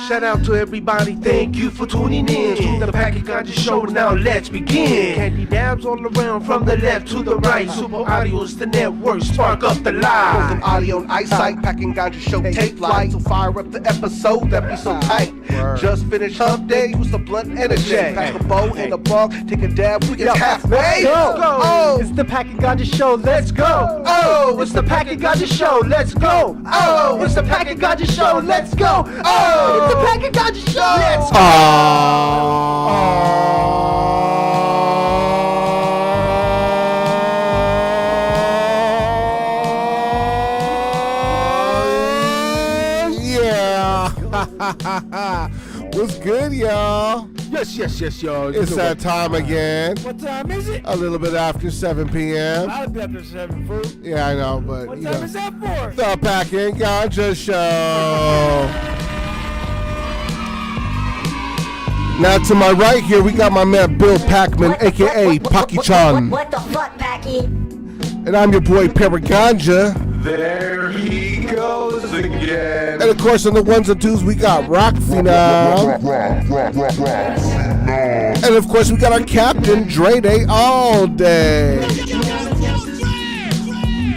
Shout out to everybody, thank you for tuning in to the Packet Ganja Show. Now let's begin. Candy dabs all around from the left to the right. Super Audio is the network, spark up the live. Golden audio and eyesight, Packing Ganja Show take flight. So fire up the episode, that be so tight. Just finished hump day, use the blunt energy. Pack a bow in the ball, take a dab, we get halfway. Go. Oh, It's the Packet Ganja Show, let's go. oh, It's the Packet Ganja Show, let's go. oh, It's the Packet Ganja Show, let's go. oh, It's the Packet Ganja Show, let's go. Yeah. What's good, y'all? Yes, y'all. It's that time again. What time is it? A little bit after 7 p.m. I'll be after 7, fool. Yeah, I know, but What you time know. is that for? The Packing Ganja Show. Now to my right here, we got my man Bill Packman, a.k.a. Paki-chan. What the fuck, Packy? And I'm your boy Paraganja. There he goes again. And of course, on the ones and twos, we got Rock Phenom. And of course, we got our captain, Dre Day, all day.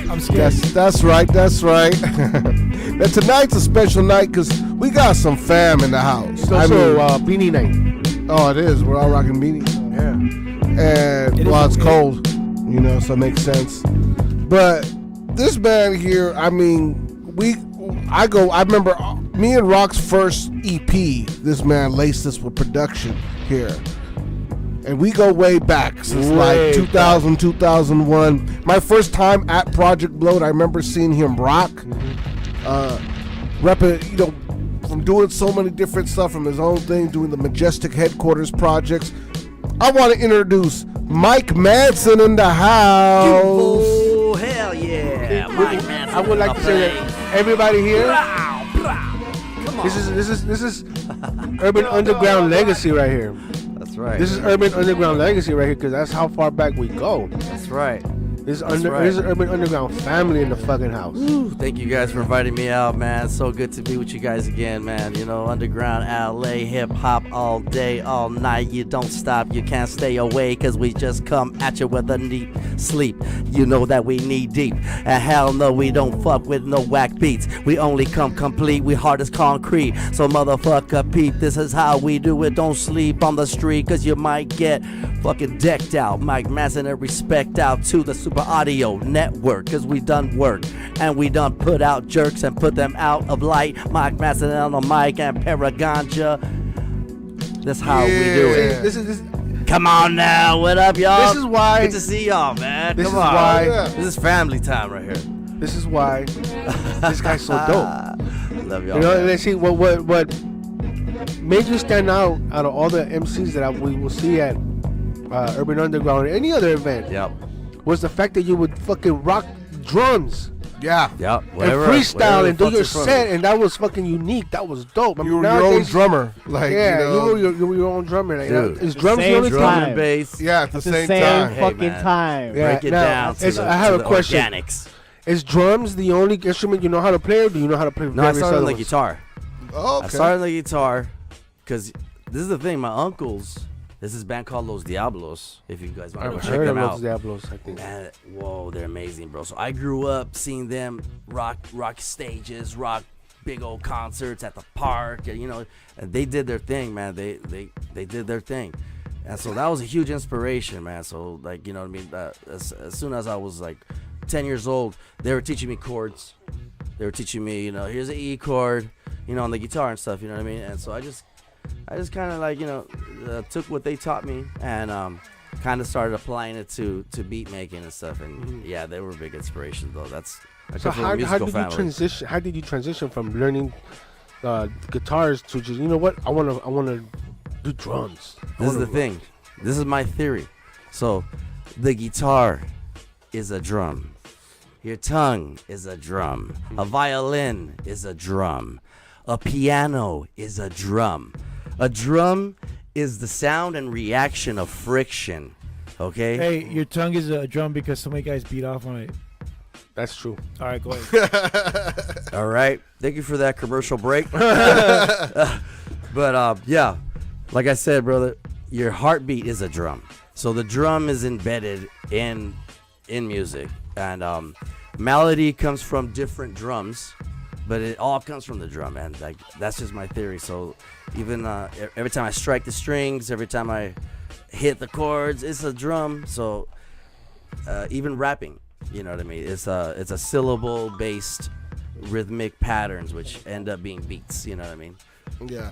I'm scared. That's right. Now tonight's a special night because we got some fam in the house. It's also Beanie Night. Oh, it is. We're all rocking beanies. Yeah. And well, it's cold, so it makes sense. But this band here, I remember me and Rock's first EP. This man laced us with production here. And we go way back since like 2000, 2001. My first time at Project Bloat, I remember seeing him rock. Repping, from doing so many different stuff from his own thing, doing the Majestic Headquarters projects. I want to introduce Mike Mansun in the house. Oh, hell yeah. Mike Mansun. I would like to say that everybody here, Come on. this is Urban Underground legacy right here. That's right. This is Urban Underground legacy right here because that's how far back we go. That's right. This That's is right. this is Urban Underground family in the fucking house. Ooh, thank you guys for inviting me out, man. It's so good to be with you guys again, man. Underground LA, hip hop all day, all night. You don't stop, you can't stay away, cause we just come at you with a neat sleep. You know that we knee deep. And hell no, we don't fuck with no whack beats. We only come complete, we hard as concrete. So motherfucker peep, this is how we do it. Don't sleep on the street, cause you might get fucking decked out. Mike Manson and respect out to the Super Audio Network, cause we done work and we done put out jerks and put them out of light. Mike Manson on the mic and Paraganja. That's how we do it. This Come on now, what up, y'all? This is why- Good to see y'all, man. This Come is on. why- This is family time right here. This is why this guy's so dope. Love y'all. And man. let's see what made you stand out of all the MCs that we will see at Urban Underground or any other event. Yep. Was the fact that you would fucking rock drums Yeah. Yep. and Whatever, freestyle and do fucks your in front of set, me. and that was fucking unique. That was dope. I mean, You were your own nowadays- drummer. Like, Yeah, you were your own drummer. Like, Dude. is drums the Same only drum. Drum thing? and bass. Yeah, at the At the same same time. Hey, fucking man. time. Yeah. Break it now, down to it's- the, I have to a the question. organics. Is drums the only instrument you know how to play, or do you know how to play No, I various started other on the ones? guitar. Oh, okay. I started on the guitar because this is the thing. My uncles, this is a band called Los Diablos. If you guys want to go I've check heard them of out. Los Diablos, I think. Man, whoa, they're amazing, bro. So I grew up seeing them rock stages, rock big old concerts at the park, and and they did their thing, man. They did their thing, and so that was a huge inspiration, man. So like, you know what I mean? As soon as I was like 10 years old, they were teaching me chords. They were teaching me, here's an E chord, on the guitar and stuff, you know what I mean? And so I just kind of like, took what they taught me and kind of started applying it to beat making and stuff. And yeah, they were a big inspiration though. I So come from a how musical did you family. transition? How did you transition from learning guitars to just I want to do drums? This is the thing. This is my theory. So the guitar is a drum. Your tongue is a drum. A violin is a drum. A piano is a drum. A drum is the sound and reaction of friction. Okay? Hey, your tongue is a drum because so many guys beat off on it. That's true. All right, go ahead. All right. Thank you for that commercial break. But yeah, like I said, brother, your heartbeat is a drum. So the drum is embedded in music, and melody comes from different drums, but it all comes from the drum, and like that's just my theory. So even every time I strike the strings, every time I hit the chords, it's a drum. So even rapping, you know what I mean? It's a syllable based rhythmic patterns which end up being beats, you know what I mean? Yeah.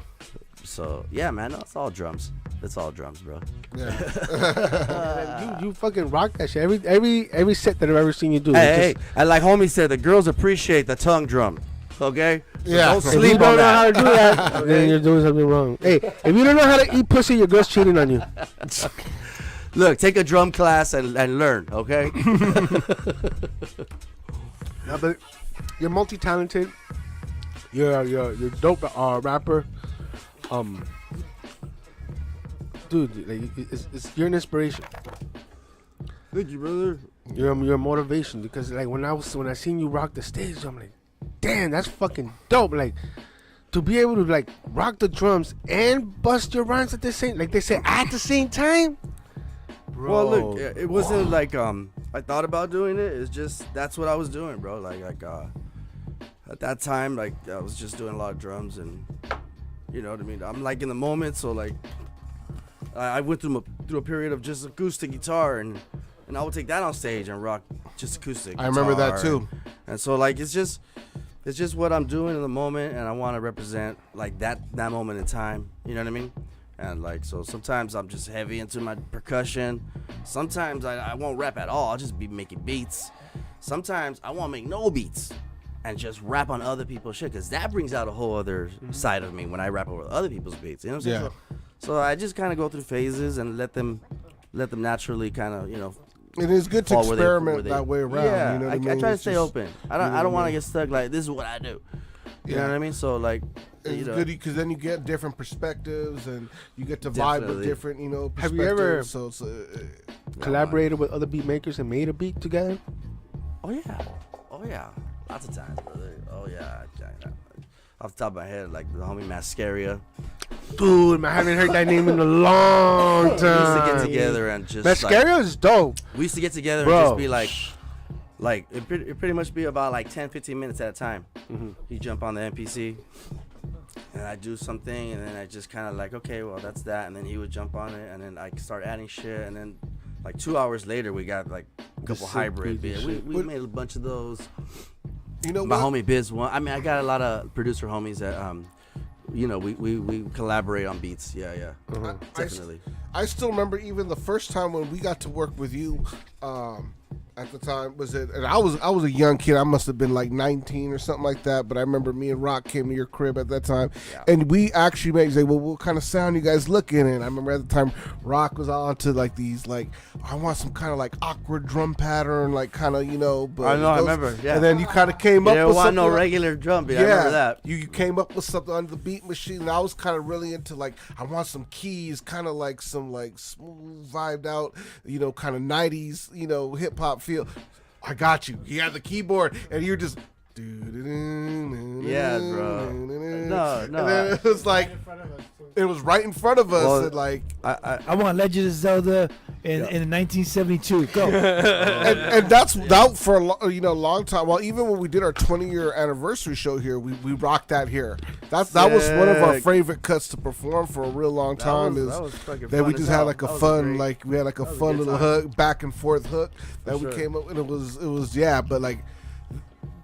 So yeah, man, no, it's all drums. It's all drums, bro. Yeah. You fucking rock that shit. Every set that I've ever seen you do. Hey, and like homie said, the girls appreciate the tongue drum. Okay? So Yeah. don't If you sleep don't on know how that. to do that, then you're doing something wrong. Hey, if you don't know how to eat pussy, your girl's cheating on you. Look, take a drum class and learn, okay? No, but you're multi-talented. You're a dope rapper. Dude, like, it's you're an inspiration. Thank you, brother. You're a motivation because like when I seen you rock the stage, I'm like, damn, that's fucking dope. Like to be able to like rock the drums and bust your rhymes at the same, like they say at the same time. Bro. Well, look, it wasn't like I thought about doing it. It's just that's what I was doing, bro. Like at that time, like I was just doing a lot of drums, and you know what I mean. I'm like in the moment, so like I went through a period of just acoustic guitar, and I would take that on stage and rock just acoustic. I remember that guitar, too. And so like it's just what I'm doing in the moment, and I want to represent like that moment in time. You know what I mean? And like so sometimes I'm just heavy into my percussion. Sometimes I won't rap at all. I'll just be making beats. Sometimes I won't make no beats and just rap on other people's shit, because that brings out a whole other side of me when I rap over other people's beats. You know what I'm saying? Yeah. So I just kind of go through phases and let them naturally kind of, you know. It is good to fall where experiment they- that way around. Yeah, you know what I mean? I try to It's stay just- open. I don't want to get stuck like this is what I do. You know Yeah. what I mean? So like, you It's know, good because then you get different perspectives and you get to vibe with Definitely. different, you know, Have perspectives. you ever So it's, collaborated with other beat makers and made a beat together? Oh yeah, lots of times, brother. Oh yeah. Off the top of my head, like the homie Mascaria. Dude, I haven't heard that name in a long We used to time. get together and just like, Mascaria is dope. we used to get together Bro. and just be like it pretty much be about like 10-15 minutes at a time. You jump on the NPC and I do something, and then I just kind of like, okay, well that's that, and then he would jump on it, and then I start adding shit, and then like 2 hours later we got like a couple sync hybrid beats and beats. shit. We made a bunch of those. you know My what? homie Biz one. I mean, I got a lot of producer homies that you know, we collaborate on beats. Yeah, definitely. I still remember even the first time when we got to work with you. At the time, and I was a young kid. I must have been like 19 or something like that. But I remember me and Rock came to your crib at that time, and we actually made say, well, what kind of sound you guys looking? And I remember at the time, Rock was on to like these like, I want some kind of like awkward drum pattern, like kind of, you know. But I know, I remember, yeah. And then you kind of came You up didn't with want something. no like- regular drum beat. I remember that. You came up with something on the beat machine, and I was kind of really into like, I want some keys, kind of like some like smooth vibed out, you know, kind of 90s, you know, hip hop feel. I got you. He had the keyboard, and you're just. Yeah, bro. No. And then it was like, it was right in front of us, Well, and like, I want Legend of Zelda in 1972. Go. and that's that for a long time. Well, even when we did our 20-year anniversary show here, we rocked that here. That was one of our Sick. favorite cuts to perform for a real long time. that was fucking that we fun just as had hell. like a That was fun, great. like we had like a was a fun good little time. hook, back and forth hook that we sure. came up, and it was yeah, but like.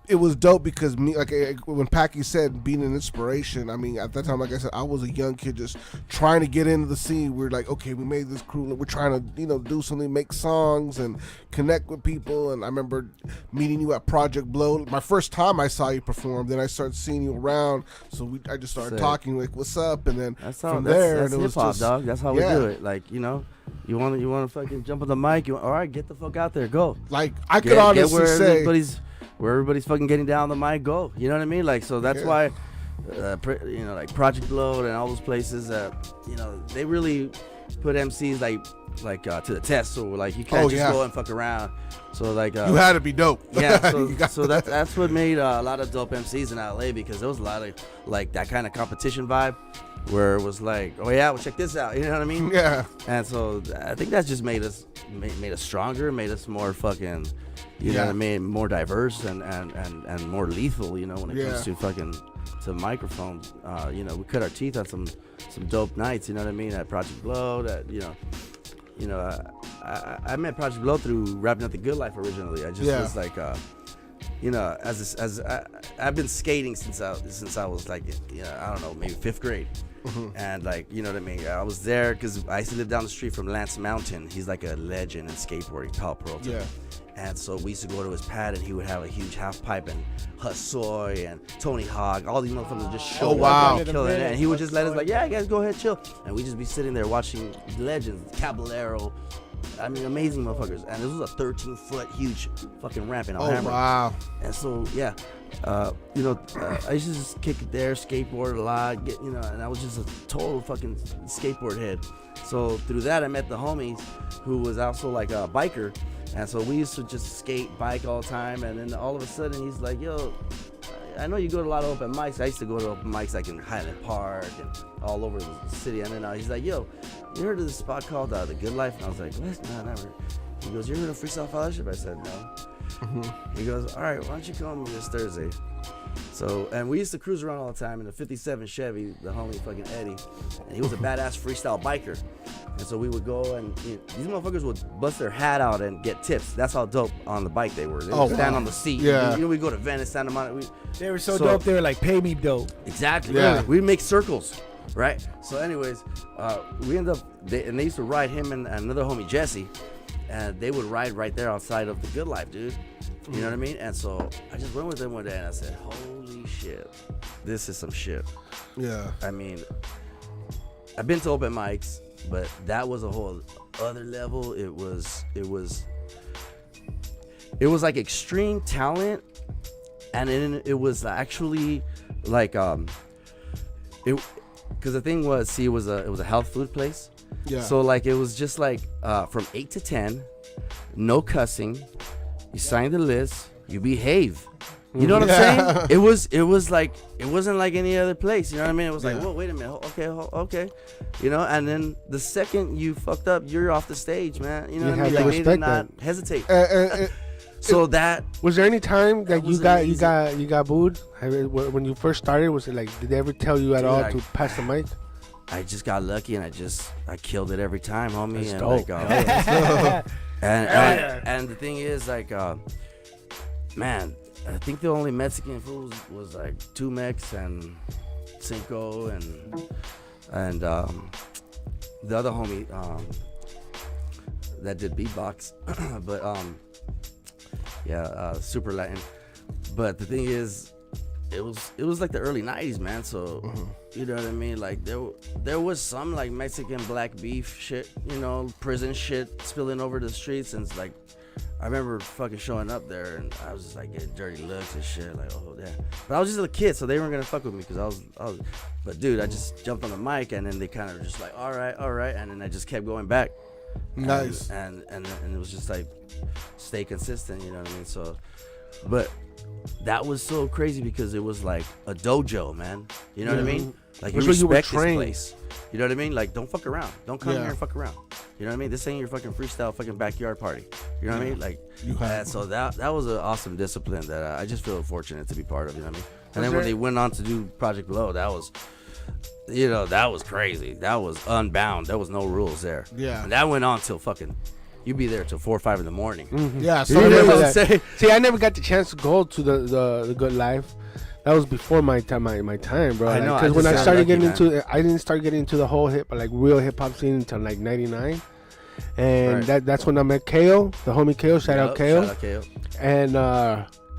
It was dope because me, like when Packy said being an inspiration, I mean, at that time, like I said, I was a young kid just trying to get into the scene. We're like, okay, we made this crew. We're trying to, you know, do something, make songs and connect with people. And I remember meeting you at Project Blow. My first time I saw you perform, then I started seeing you around. So I just started Sick. talking, like, what's up? And then That's how. from That's, there, that's and it was hip hop, just, dog. That's how yeah. we do it. Like, you know, you want to fucking jump on the mic. All right, get the fuck out there, go. Like, I could Get honestly where say, everybody's fucking getting down the mic, go. You know what I mean? Like, so that's Yeah. why, you know, like Project Load and all those places that, you know, they really put MCs like to the test. So like you can't just go and fuck around. So like you had to be dope. Yeah. So that's what made a lot of dope MCs in LA, because there was a lot of like that kind of competition vibe, where it was like, oh yeah, well check this out. You know what I mean? Yeah. And so I think that just made us stronger, made us more fucking, you know what I mean, more diverse and more lethal. You know, when it comes to fucking to microphones. You know, we cut our teeth on some dope nights. You know what I mean? At Project Blow. That I met Project Blow through Rapping Out the Good Life originally. I just was like, you know, I've been skating since I was like, I don't know, maybe 5th grade. And like, you know what I mean? I was there because I used to live down the street from Lance Mountain. He's like a legend in skateboarding, Pal Peralta. Yeah. And so we used to go to his pad, and he would have a huge half pipe, and Hussoy and Tony Hawk, all these motherfuckers just show up and killing it. And he would just let us like, yeah, guys, go ahead, chill. And we just be sitting there watching legends, Caballero. I mean, amazing motherfuckers. And this was a 13-foot huge fucking ramp in Alhambra. Wow. And so, yeah, you know, I used to just kick it there, skateboard a lot, and I was just a total fucking skateboard head. So through that, I met the homies who was also like a biker. And so we used to just skate, bike all the time. And then all of a sudden, he's like, yo, I know you go to a lot of open mics. I used to go to open mics like in Highland Park and all over the city. And then he's like, yo, you heard of this spot called The Good Life? And I was like, what? No, never. He goes, you heard of Freestyle Fellowship? I said, no. He goes, all right, why don't you come this Thursday? So, and we used to cruise around all the time in a 57 Chevy, the homie fucking Eddie. And he was a badass freestyle biker. And so we would go, and these motherfuckers would bust their hat out and get tips. That's how dope on the bike they were. They would stand on the seat. Yeah. You know, we go to Venice, Santa Monica. They were so dope, they were like, pay me dope. Exactly. Yeah. We'd make circles, right? So anyways, we ended up, they used to ride him and another homie, Jesse, and they would ride right there outside of the Good Life, dude. You know what I mean? And so I just went with them one day, and I said, holy shit, this is some shit. Yeah. I mean, I've been to open mics, but that was a whole other level. It was like extreme talent, and it was actually like because the thing was, see, it was a health food place. Yeah. So like it was just like from 8 to 10, no cussing. You sign the list, you behave. You know what I'm saying? It was like, it wasn't like any other place. You know what I mean? It was like, whoa, wait a minute. Okay. You know, and then the second you fucked up, you're off the stage, man. You know what I mean? Like, they did not hesitate. So that was there any time that you got booed when you first started? Was it like, did they ever tell you at all to pass the mic? I just got lucky, and I killed it every time, homie. That's and dope. Like, and the thing is, like, man, I think the only Mexican food was like Tumex and Cinco and the other homie that did beatbox, but super Latin. But the thing is, it was like the early 90s, man. So you know what I mean? Like there was some like Mexican black beef shit, you know, prison shit spilling over the streets, and it's like, I remember fucking showing up there, and I was just like getting dirty looks and shit, like, oh yeah. But I was just a kid, so they weren't gonna fuck with me because I was. But dude, I just jumped on the mic, and then they kind of just like, all right, and then I just kept going back. Nice. And it was just like, stay consistent, you know what I mean? So, but that was so crazy because it was like a dojo, man. You know what I mean? Like, you respect this place. You know what I mean? Like, don't fuck around. Don't come here and fuck around. You know what I mean? This ain't your fucking freestyle fucking backyard party. You know what I mean? Like, so that was an awesome discipline that I just feel fortunate to be part of. You know what I mean? And then when they went on to do Project Blow, that was, you know, that was crazy. That was unbound. There was no rules there. Yeah. And that went on till fucking, you'd be there till 4 or 5 in the morning. Yeah. So you know what I'm saying? See, I never got the chance to go to the Good Life. That was before my time, bro. I know. Because when I started getting into, I didn't start getting into the whole real hip hop scene until like '99, and that's when I met KO, the homie KO. Shout out KO. And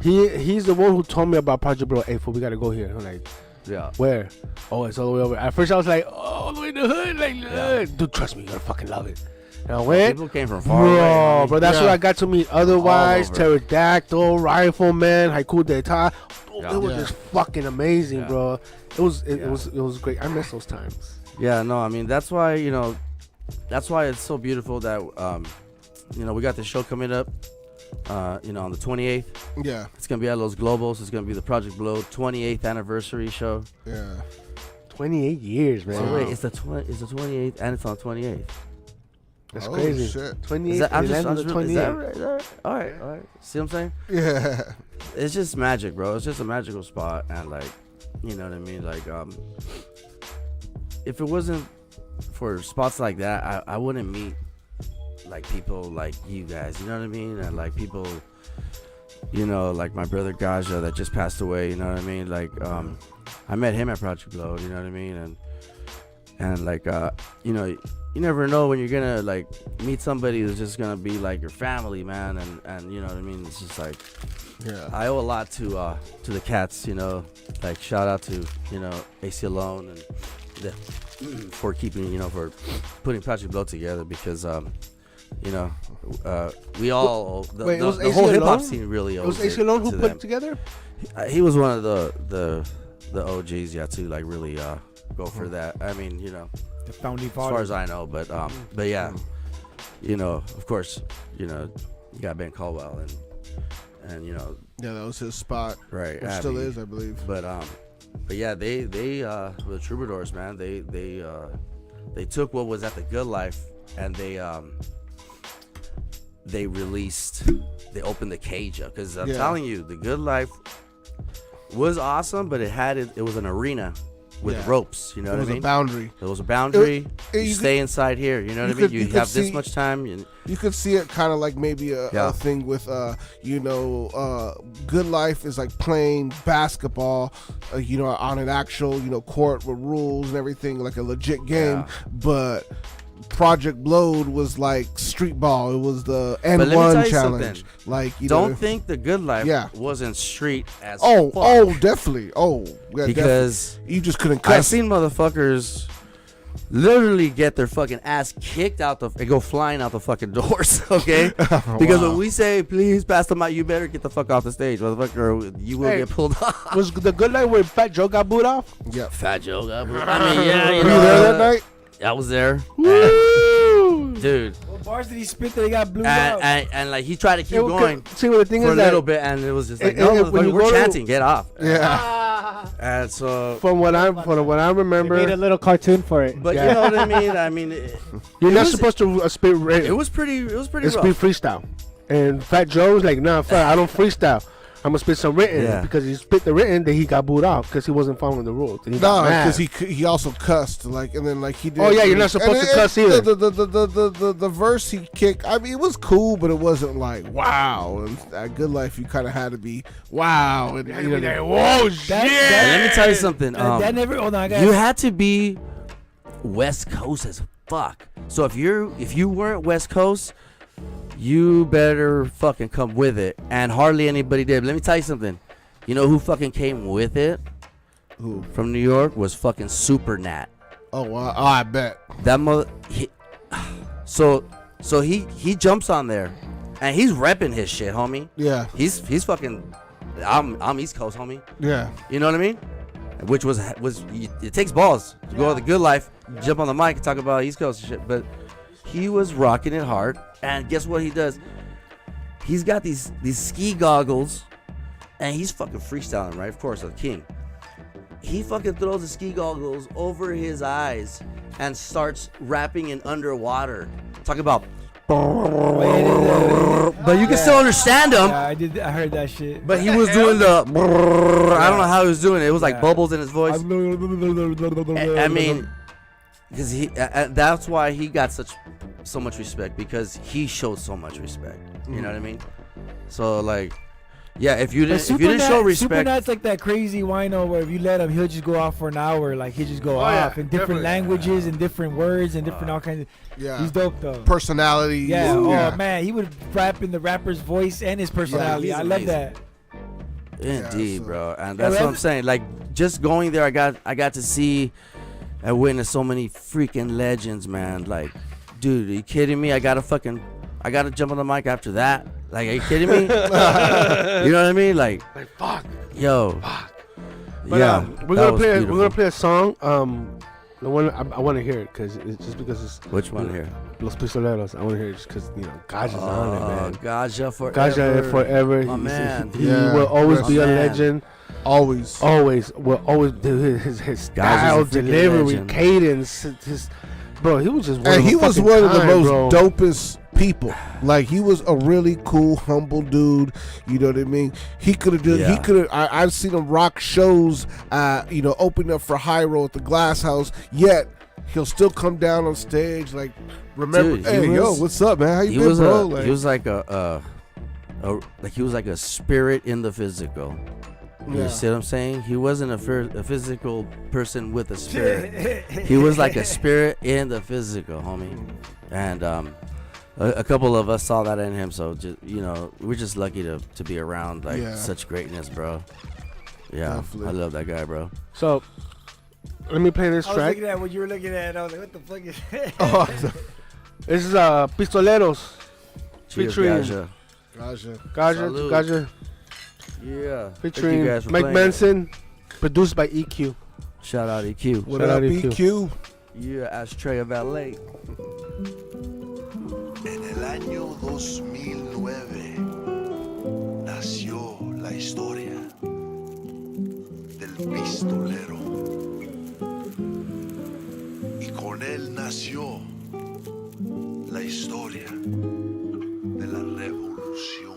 he's the one who told me about Project Blow. Hey, fool, we gotta go here. I'm like, yeah. Where? Oh, it's all the way over. At first, I was like, oh, all the way in the hood, like, dude, trust me, you're gonna fucking love it. And I went. People came from far away. Bro, that's where I got to meet Otherwise, Pterodactyl, Rifleman, Haiku d'Etat. It was just fucking amazing, bro. It was great. I miss those times. Yeah, no, I mean, that's why, you know, that's why it's so beautiful that we got this show coming up. On the 28th. Yeah. It's gonna be at Los Globos. It's gonna be the Project Blow 28th anniversary show. Yeah. 28 years, man. So wait, it's the 28th and it's on the 28th. That's crazy. Shit. 28th. I'm Is just the 28th. is that right? Is that right? All right. See what I'm saying? Yeah. It's just magic, bro. It's just a magical spot, and like, you know what I mean? Like, if it wasn't for spots like that, I wouldn't meet like people like you guys. You know what I mean? And like people, like my brother Gaja that just passed away. You know what I mean? Like, I met him at Project Blow. You know what I mean? And like, you never know when you're gonna like meet somebody who's just gonna be like your family, man. And you know what I mean? It's just like, Yeah. I owe a lot to the cats, like shout out to AC Alone and for keeping for putting Project Blow together, because we all Wait, it was the AC whole hip hop Alone? scene really It was owes AC Alone who to put them. it together? He was one of the OGs, to like really go for that. I mean, The founding as far father. as I know, but yeah, of course, you got Ben Caldwell and Yeah, that was his spot. right, Which still Abby. is, I believe. But yeah, they were the Troubadours, man. They took what was at the Good Life and they opened the cage up, because I'm Yeah. telling you, the Good Life was awesome, but it was an arena with Yeah. ropes. You know It what was I a mean? boundary. There was a boundary. you You could- stay inside here. You know what I you mean? could- You you could have this see- much time. You could see it kind of like maybe a thing with, Good Life is like playing basketball, on an actual, court with rules and everything, like a legit game. Yeah. But Project Blowed was like street ball. It was the let me tell N1 you challenge. something. Like, Don't think the Good Life Yeah. wasn't street as Oh, fuck. definitely. Oh, yeah, Because definitely. You just couldn't I've cuss. seen motherfuckers literally get their fucking ass kicked out and go flying out the fucking doors, okay? Because Wow. when we say, please pass them out, you better get the fuck off the stage, motherfucker, or you will Hey. get pulled off. Was the Good Life where Fat Joe got booed off? Yeah. Fat Joe got booed. I mean, yeah, Were you there that night? I was there. Dude. What bars did he spit that he got blew up? And like, he tried to keep It was going good. See, what the thing for a is that little bit, and it was just like, It- no, it- when motherfucker, you we're go to- chanting, get off. Yeah. And so, from what I They remember, made a little cartoon for it. but Yeah. you know what I mean? I mean, you're it not was- supposed to spit. it was pretty It's rough. be freestyle. And Fat Joe was like, nah, I don't freestyle. I'm gonna spit some written. Yeah. Because he spit the written, then he got booed off because he wasn't following the rules. And he No, got mad. because he also cussed, like, and then like he did. Oh, yeah, you're not supposed to cuss either. The verse he kicked, I mean, it was cool, but it wasn't like wow. And at Good Life, you kind of had to be wow, and whoa, shit. And let me tell you something. That never. Hold on, I got. You had to be West Coast as fuck. So if you weren't West Coast, you better fucking come with it. And hardly anybody did. Let me tell you something. You know who fucking came with it? Who? From New York was fucking Super Nat. Oh, wow. Oh, I bet. That mother. So he jumps on there, and he's repping his shit, homie. Yeah, He's fucking. I'm East Coast, homie. yeah. You know what I mean? Which was it takes balls to go to the Good Life, jump on the mic and talk about East Coast and shit. But he was rocking it hard, and guess what he does? He's got these ski goggles, and he's fucking freestyling, right? Of course, the king. He fucking throws the ski goggles over his eyes and starts rapping in underwater. Talking about, but you can still understand him. Yeah, I did. I heard that shit. But he was doing the. I don't know how he was doing it. It was like bubbles in his voice. I mean, because that's why he got so much respect, because he showed so much respect. You know what I mean? So like, yeah, if you didn't show respect, Supernat's like that crazy wino where if you let him, he'll just go off for an hour. Like he'll just go yeah, off in different languages and different words and different all kinds of. Yeah. He's dope though. Personality. Yeah. Yeah. Oh man, he would rap in the rapper's voice and his personality. he's I love amazing. that. indeed, so- bro, and that's what I'm saying. Like, just going there, I got to see and witness so many freaking legends, man. Like, dude, are you kidding me? I gotta jump on the mic after that. Like, are you kidding me? You know what I mean? Like fuck. Yo. But, Yeah. we're that gonna was play. beautiful. We're gonna play a song. The one I want to hear it because it's just because it's Which one here? Los Pistoleros. I want to hear it just because Gaja's on it, man. Gaja forever. Gaja forever. My man. He will always be a legend. Always. Will always do his style, delivery, legend. cadence. Bro, he was just one And of he a was fucking one of the time, most bro. dopest people. Like, he was a really cool, humble dude. You know what I mean? He could have done. He Yeah. could have. I've seen him rock shows. Open up for Hyro at the Glass House. Yet he'll still come down on stage. Like, remember? Dude, hey, yo, what's up, man? How you He been, was bro? he was like he was like a spirit in the physical. You Yeah. see what I'm saying? He wasn't a physical person with a spirit. He was like a spirit in the physical, homie. And a couple of us saw that in him. So just, we're just lucky to be around like such greatness, bro. Yeah, Definitely. I love that guy, bro. So let me play this I was track. looking at what you were looking at, and I was like, what the fuck is that? Oh, This is Pistoleros Cheers, Featuring- Gaja. Gaja, Salud. Yeah. featuring Thank you guys for Mike playing. Manson, produced by EQ. Shout out EQ. what Shout up, out EQ. EQ? Yeah, Ashtray Valet. En el año 2009 nació la historia del pistolero y con él nació la historia de la revolución.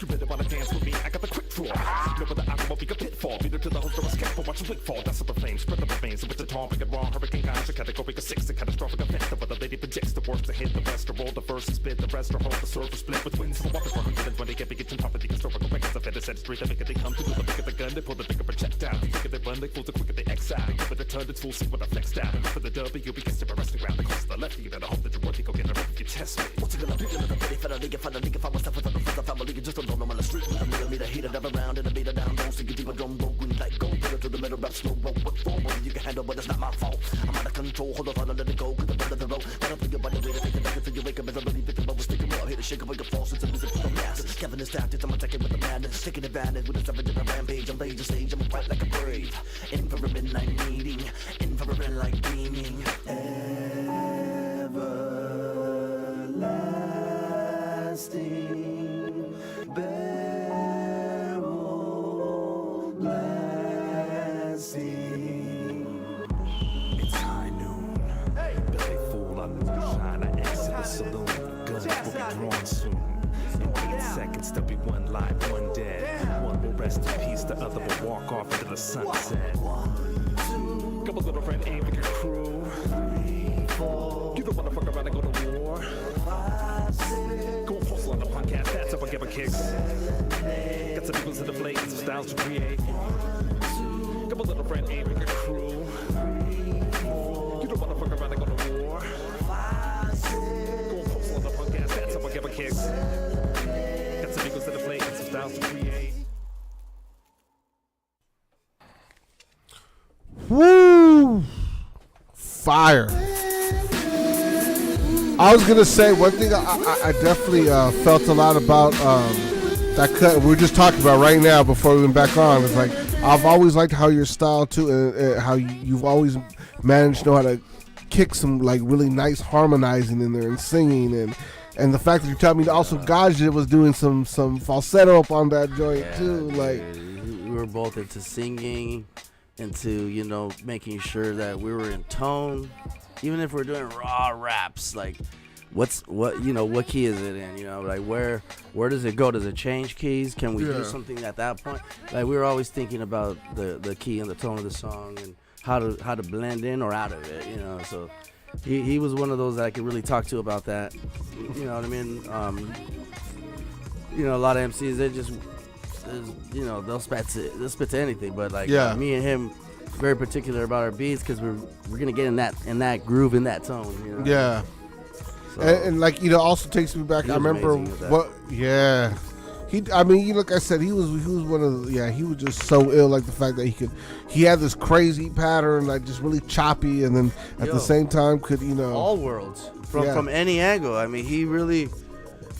You really wanna dance with me? I got the quick draw. Know where the alcohol will be a pitfall. Lead her to the host of a scaffold. Watch the wig fall. That's up the flames. Spread up the veins. With the tall, make it raw. Hurricane guys. A category of 6. A catastrophic event. Where the lady projects the worst to hit. The best to roll. The first to spit. The rest to hold. The surfer split with wings. So what for 120 get big. Top of the historical records. The fed is set straight. The bigger they come to. The bigger the gun. They pull the bigger projectile. The quicker they run. They fool. The quicker they exile. Give it a turn. It's full. See what I flexed out. For the W. Because you're a wrestling ground. The cost of the left. You better hope that you're worthy. Go get a rip if you test me. What's it gonna be? Gonna be finally get find myself without the family. Just don't know I'm on the street. I'm gonna meet a heater never around and a beater down. Don't sink it deep. Drum roll green light. Go get it to the middle. Rap slow roll. What forward you can handle, but it's not my fault. I'm out of control. Hold on, let it go. Cause I'm under the road. But I'm thinking about the way to take it back until you wake up. As I believe it, I'm sticking well. Here to shake away your false sense of music from the masses. Kevin is tactics. I'm attacking with the madness. Taking advantage with a 7-different rampage. I'm laser stage. I'm bright like a brave. In for a midnight meeting. In for a red light beaming. Everlasting barrel blasting. It's high noon. Belly full of moonshine. I exit the saloon. Guns will be drawn soon. In 8 seconds, there'll be one live, one dead. One will rest in peace, the other will walk off into the sunset. Couple little friend aim for your crew. You don't wanna fuck around and go to war. Go and hustle on the podcast, that's up and give a kicks. Got some people in the plate and some styles to create. Couple little friend aim for your crew. You don't wanna fuck around and go to war. Go and hustle on the podcast, that's up and give a kicks. Got some people in the plate and some styles to create. Woo! Fire. I was gonna say one thing I definitely felt a lot about that cut we were just talking about right now before we went back on. It's like I've always liked how your style too, and how you've always managed to know how to kick some like really nice harmonizing in there and singing, and the fact that you told me also Gaja was doing some falsetto up on that joint too. Like we were both into singing, into making sure that we were in tone. Even if we're doing raw raps, like what key is it in? Like where does it go? Does it change keys? Can we do something at that point? Like we were always thinking about the key and the tone of the song and how to blend in or out of it. So he was one of those that I could really talk to about that. You know what I mean? A lot of MCs they'll spit to anything, but like me and him. very particular about our beats because we're gonna get in that groove, in that tone. You know? Yeah. So, And like, you know, also takes me back. He I was remember amazing with that. what. Yeah. I mean, like I said, he was one of the, he was just so ill. Like the fact that he had this crazy pattern, like just really choppy, and then at the same time could, you know, all worlds from any angle. I mean, he really,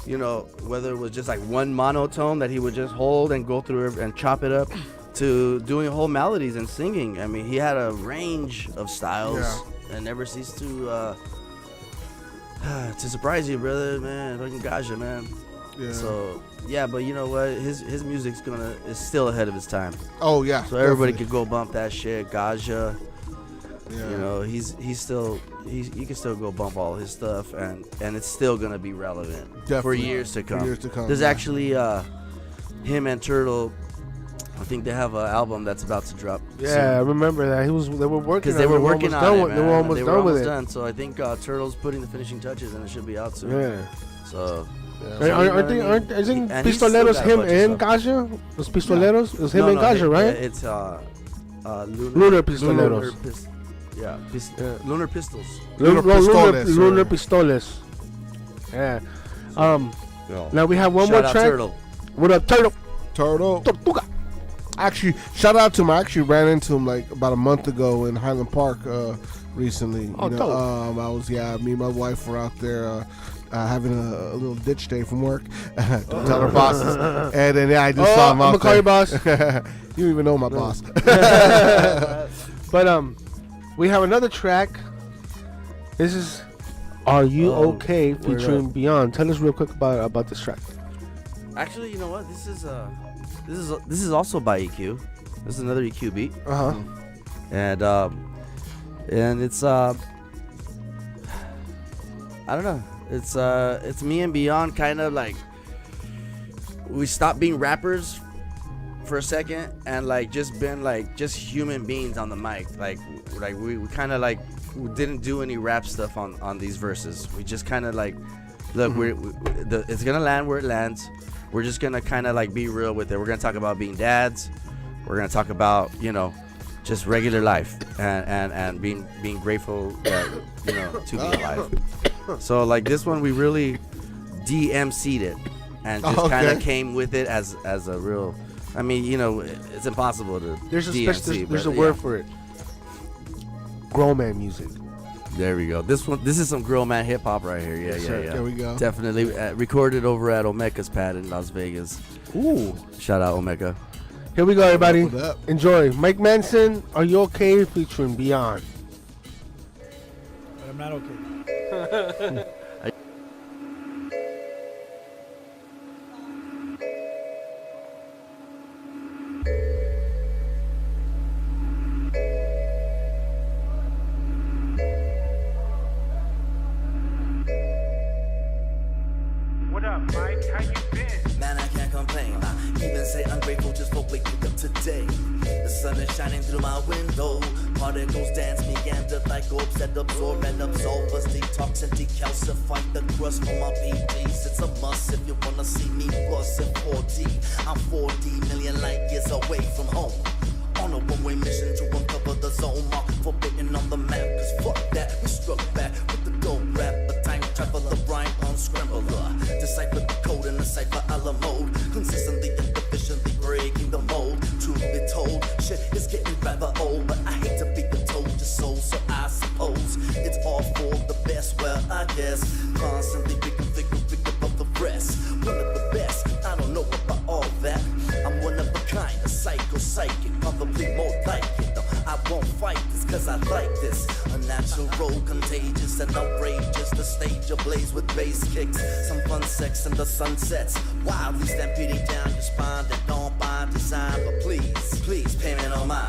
you know, whether it was just like one monotone that he would just hold and go through it and chop it up, to doing whole melodies and singing. I mean, he had a range of styles and never ceased to surprise you, brother, man. Fucking Gaja, man. Yeah. So yeah, but you know what? His music's is still ahead of his time. Oh yeah. So everybody could go bump that shit. Gaja. Yeah. You know, you can still go bump all his stuff, and it's still gonna be relevant for years to come. There's actually him and Turtle. I think they have an album that's about to drop. Yeah, soon. I remember that. They were working. Because they were working on it, man. They were almost done with it. Done. So I think Turtle's putting the finishing touches, and it should be out soon. Yeah. So. Isn't Pistoleros him and Gaja? Los Pistoleros? It was him and Gaja, right? It's Lunar Pistoleros. Lunar Pistols. Lunar Pistoles. Yeah. Now we have one more track. Turtle. What up, Turtle? Tortuga. Actually, shout out to him. I actually ran into him like about a month ago in Highland Park recently. Oh, you know, I was me and my wife were out there having a little ditch day from work. Don't tell our bosses. And then I just saw him out there. I'm gonna call your boss. You don't even know my boss. But we have another track. This is "Are You Okay" featuring Beyond. Tell us real quick about this track. Actually, you know what? This is also by EQ. This is another EQ beat. And it's I don't know. It's me and Beyond kind of like we stopped being rappers for a second and like just been like just human beings on the mic. Like we kind of like we didn't do any rap stuff on these verses. We just kind of like look, it's gonna land where it lands. We're just gonna kind of like be real with it. We're gonna talk about being dads. We're gonna talk about, you know, just regular life and being grateful that, you know, to be alive. So like this one, we really DMC'd it and just kind of came with it as a real. I mean, you know, it's impossible to. There's DMC, a word for it. Grown man music. There we go. This is some grown man hip hop right here. Yeah. There we go. Definitely recorded over at Omeka's pad in Las Vegas. Ooh. Shout out Omeka. Here we go, everybody. Enjoy. Mike Manson, "Are You Okay?" featuring Beyond. But I'm not okay. What up, Mike? How you been? Man, I can't complain. I even say ungrateful just for waking up today. The sun is shining through my window. Particles dance, meander like orbs that absorb and absolve us. Detox and decalcify the crust from my PGs. It's a must if you wanna see me bust in 4D. I'm 4D, million light years away from home. On a one-way mission to uncover the zone mark forbidden on the map. Cause fuck that, we struck back with the gold rap. A time traveler, rhyme unscrambler. Decipher the code in the cipher a la mode. Consistently and efficiently breaking the mold. Truth be told, shit is getting rather old. But I hate to be the told your soul, so I suppose it's all for the best. Well, I guess constantly reconfigure above the rest. One of the best, I don't know about all that. I'm one of a kind, a psychic, probably more like it. Though I won't fight this, cause I like this. Unnatural, contagious, and outrageous. The stage ablaze with bass kicks. Some fun sex in the sunsets. Wildly stampeding down your spine that don't by design. But please, payment on mine.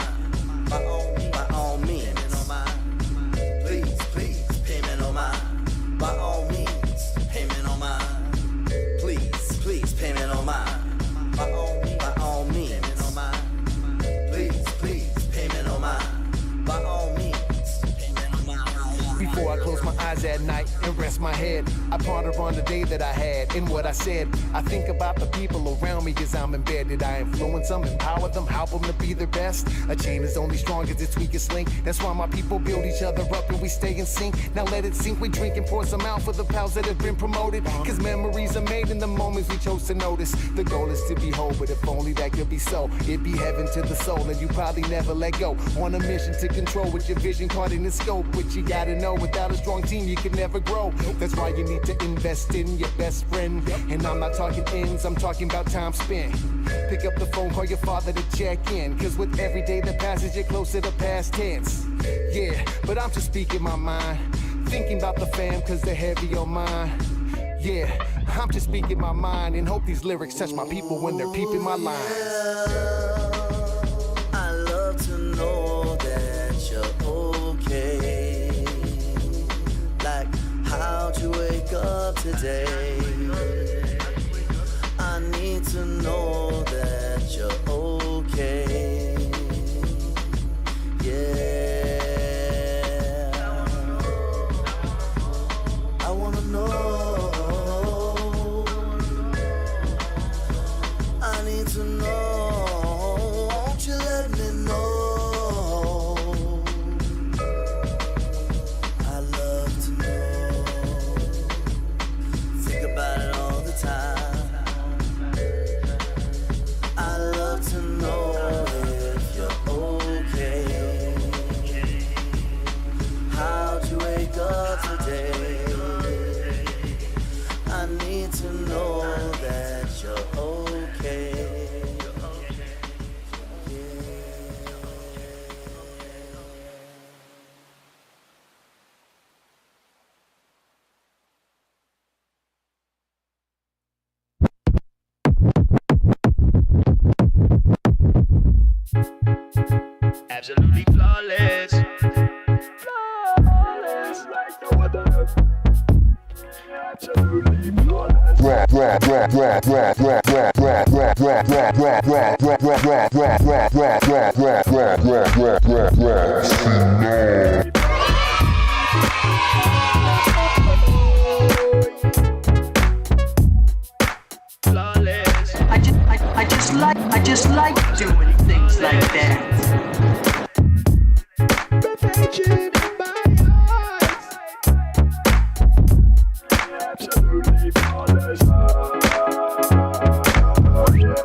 By all means, payment on mine. Please, payment on mine. By all means, payment on mine. Please, payment on mine. By all means, payment on mine. Please, payment on mine. By all means, payment on mine. Before I close my eyes at night and rest my head, I ponder on the day that I had and what I said. I think about the people around me as I'm in bed. Did I influence them, empower them, help them to be their best? A chain is only strong as its weakest link. That's why my people build each other up and we stay in sync. Now let it sink, we drink and pour some out for the pals that have been promoted. Cause memories are made in the moments we chose to notice. The goal is to be whole, but if only that could be so, it'd be heaven to the soul and you probably never let go. On a mission to control with your vision caught in the scope. But you gotta know, without a strong team you can never grow. That's why you need to invest in your best friend. And I'm not talking ends, I'm talking about time spent. Pick up the phone, call your father to check in. Cause with every day that passes, you're closer to past tense. Yeah, but I'm just speaking my mind. Thinking about the fam cause they're heavy on mine. Yeah, I'm just speaking my mind and hope these lyrics touch my people when they're peeping my lines. I love to know that you're okay. Like, how'd you wake up today? I need to know that you're okay. Yeah, I wanna know. I need to know. Won't you let me know? I love to know. Think about it all the time. I love to know if you're okay. How'd you wake up today? I need to know that you're okay. Absolutely flawless. Flawless, like no other. Absolutely flawless. I just like doing things like that. Perfection in my eyes. Absolutely flawless. Oh, yeah.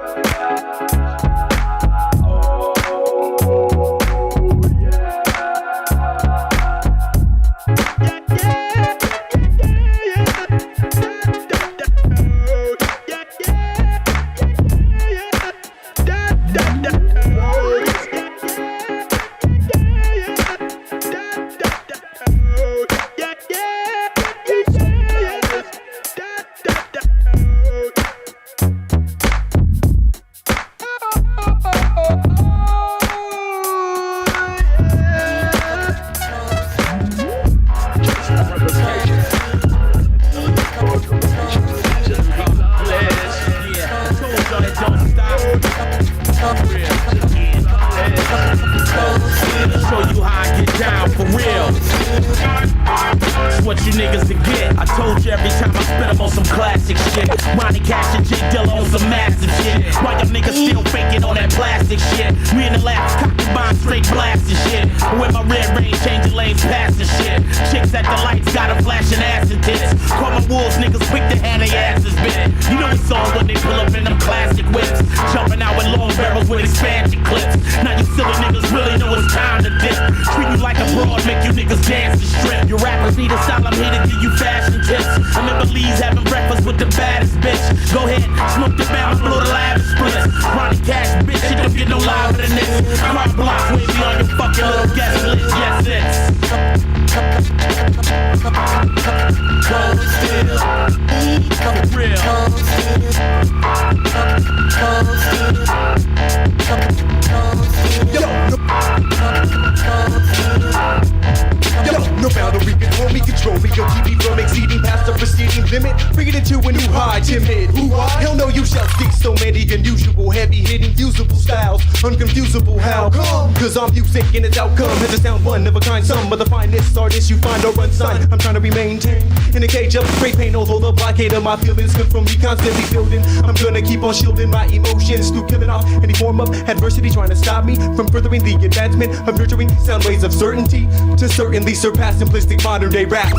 No boundary control me, control me. Your TV from exceeding past the preceding limit. Bring it into a new high. shy, timid. Who are? Hell no, you shall see so many unusual, heavy-hitting, usable styles. Unconfusable, how come? Cause I'm music and its outcome has a sound one of a kind. Some of the finest artists you find are unsigned. I'm trying to remain tame in a cage of spray paint. Although the blockade of my feelings come from me constantly building, I'm gonna keep on shielding my emotions through killing off any form of adversity, trying to stop me from furthering the advancement of nurturing sound waves of certainty to certainly surpass simplistic modern day rap.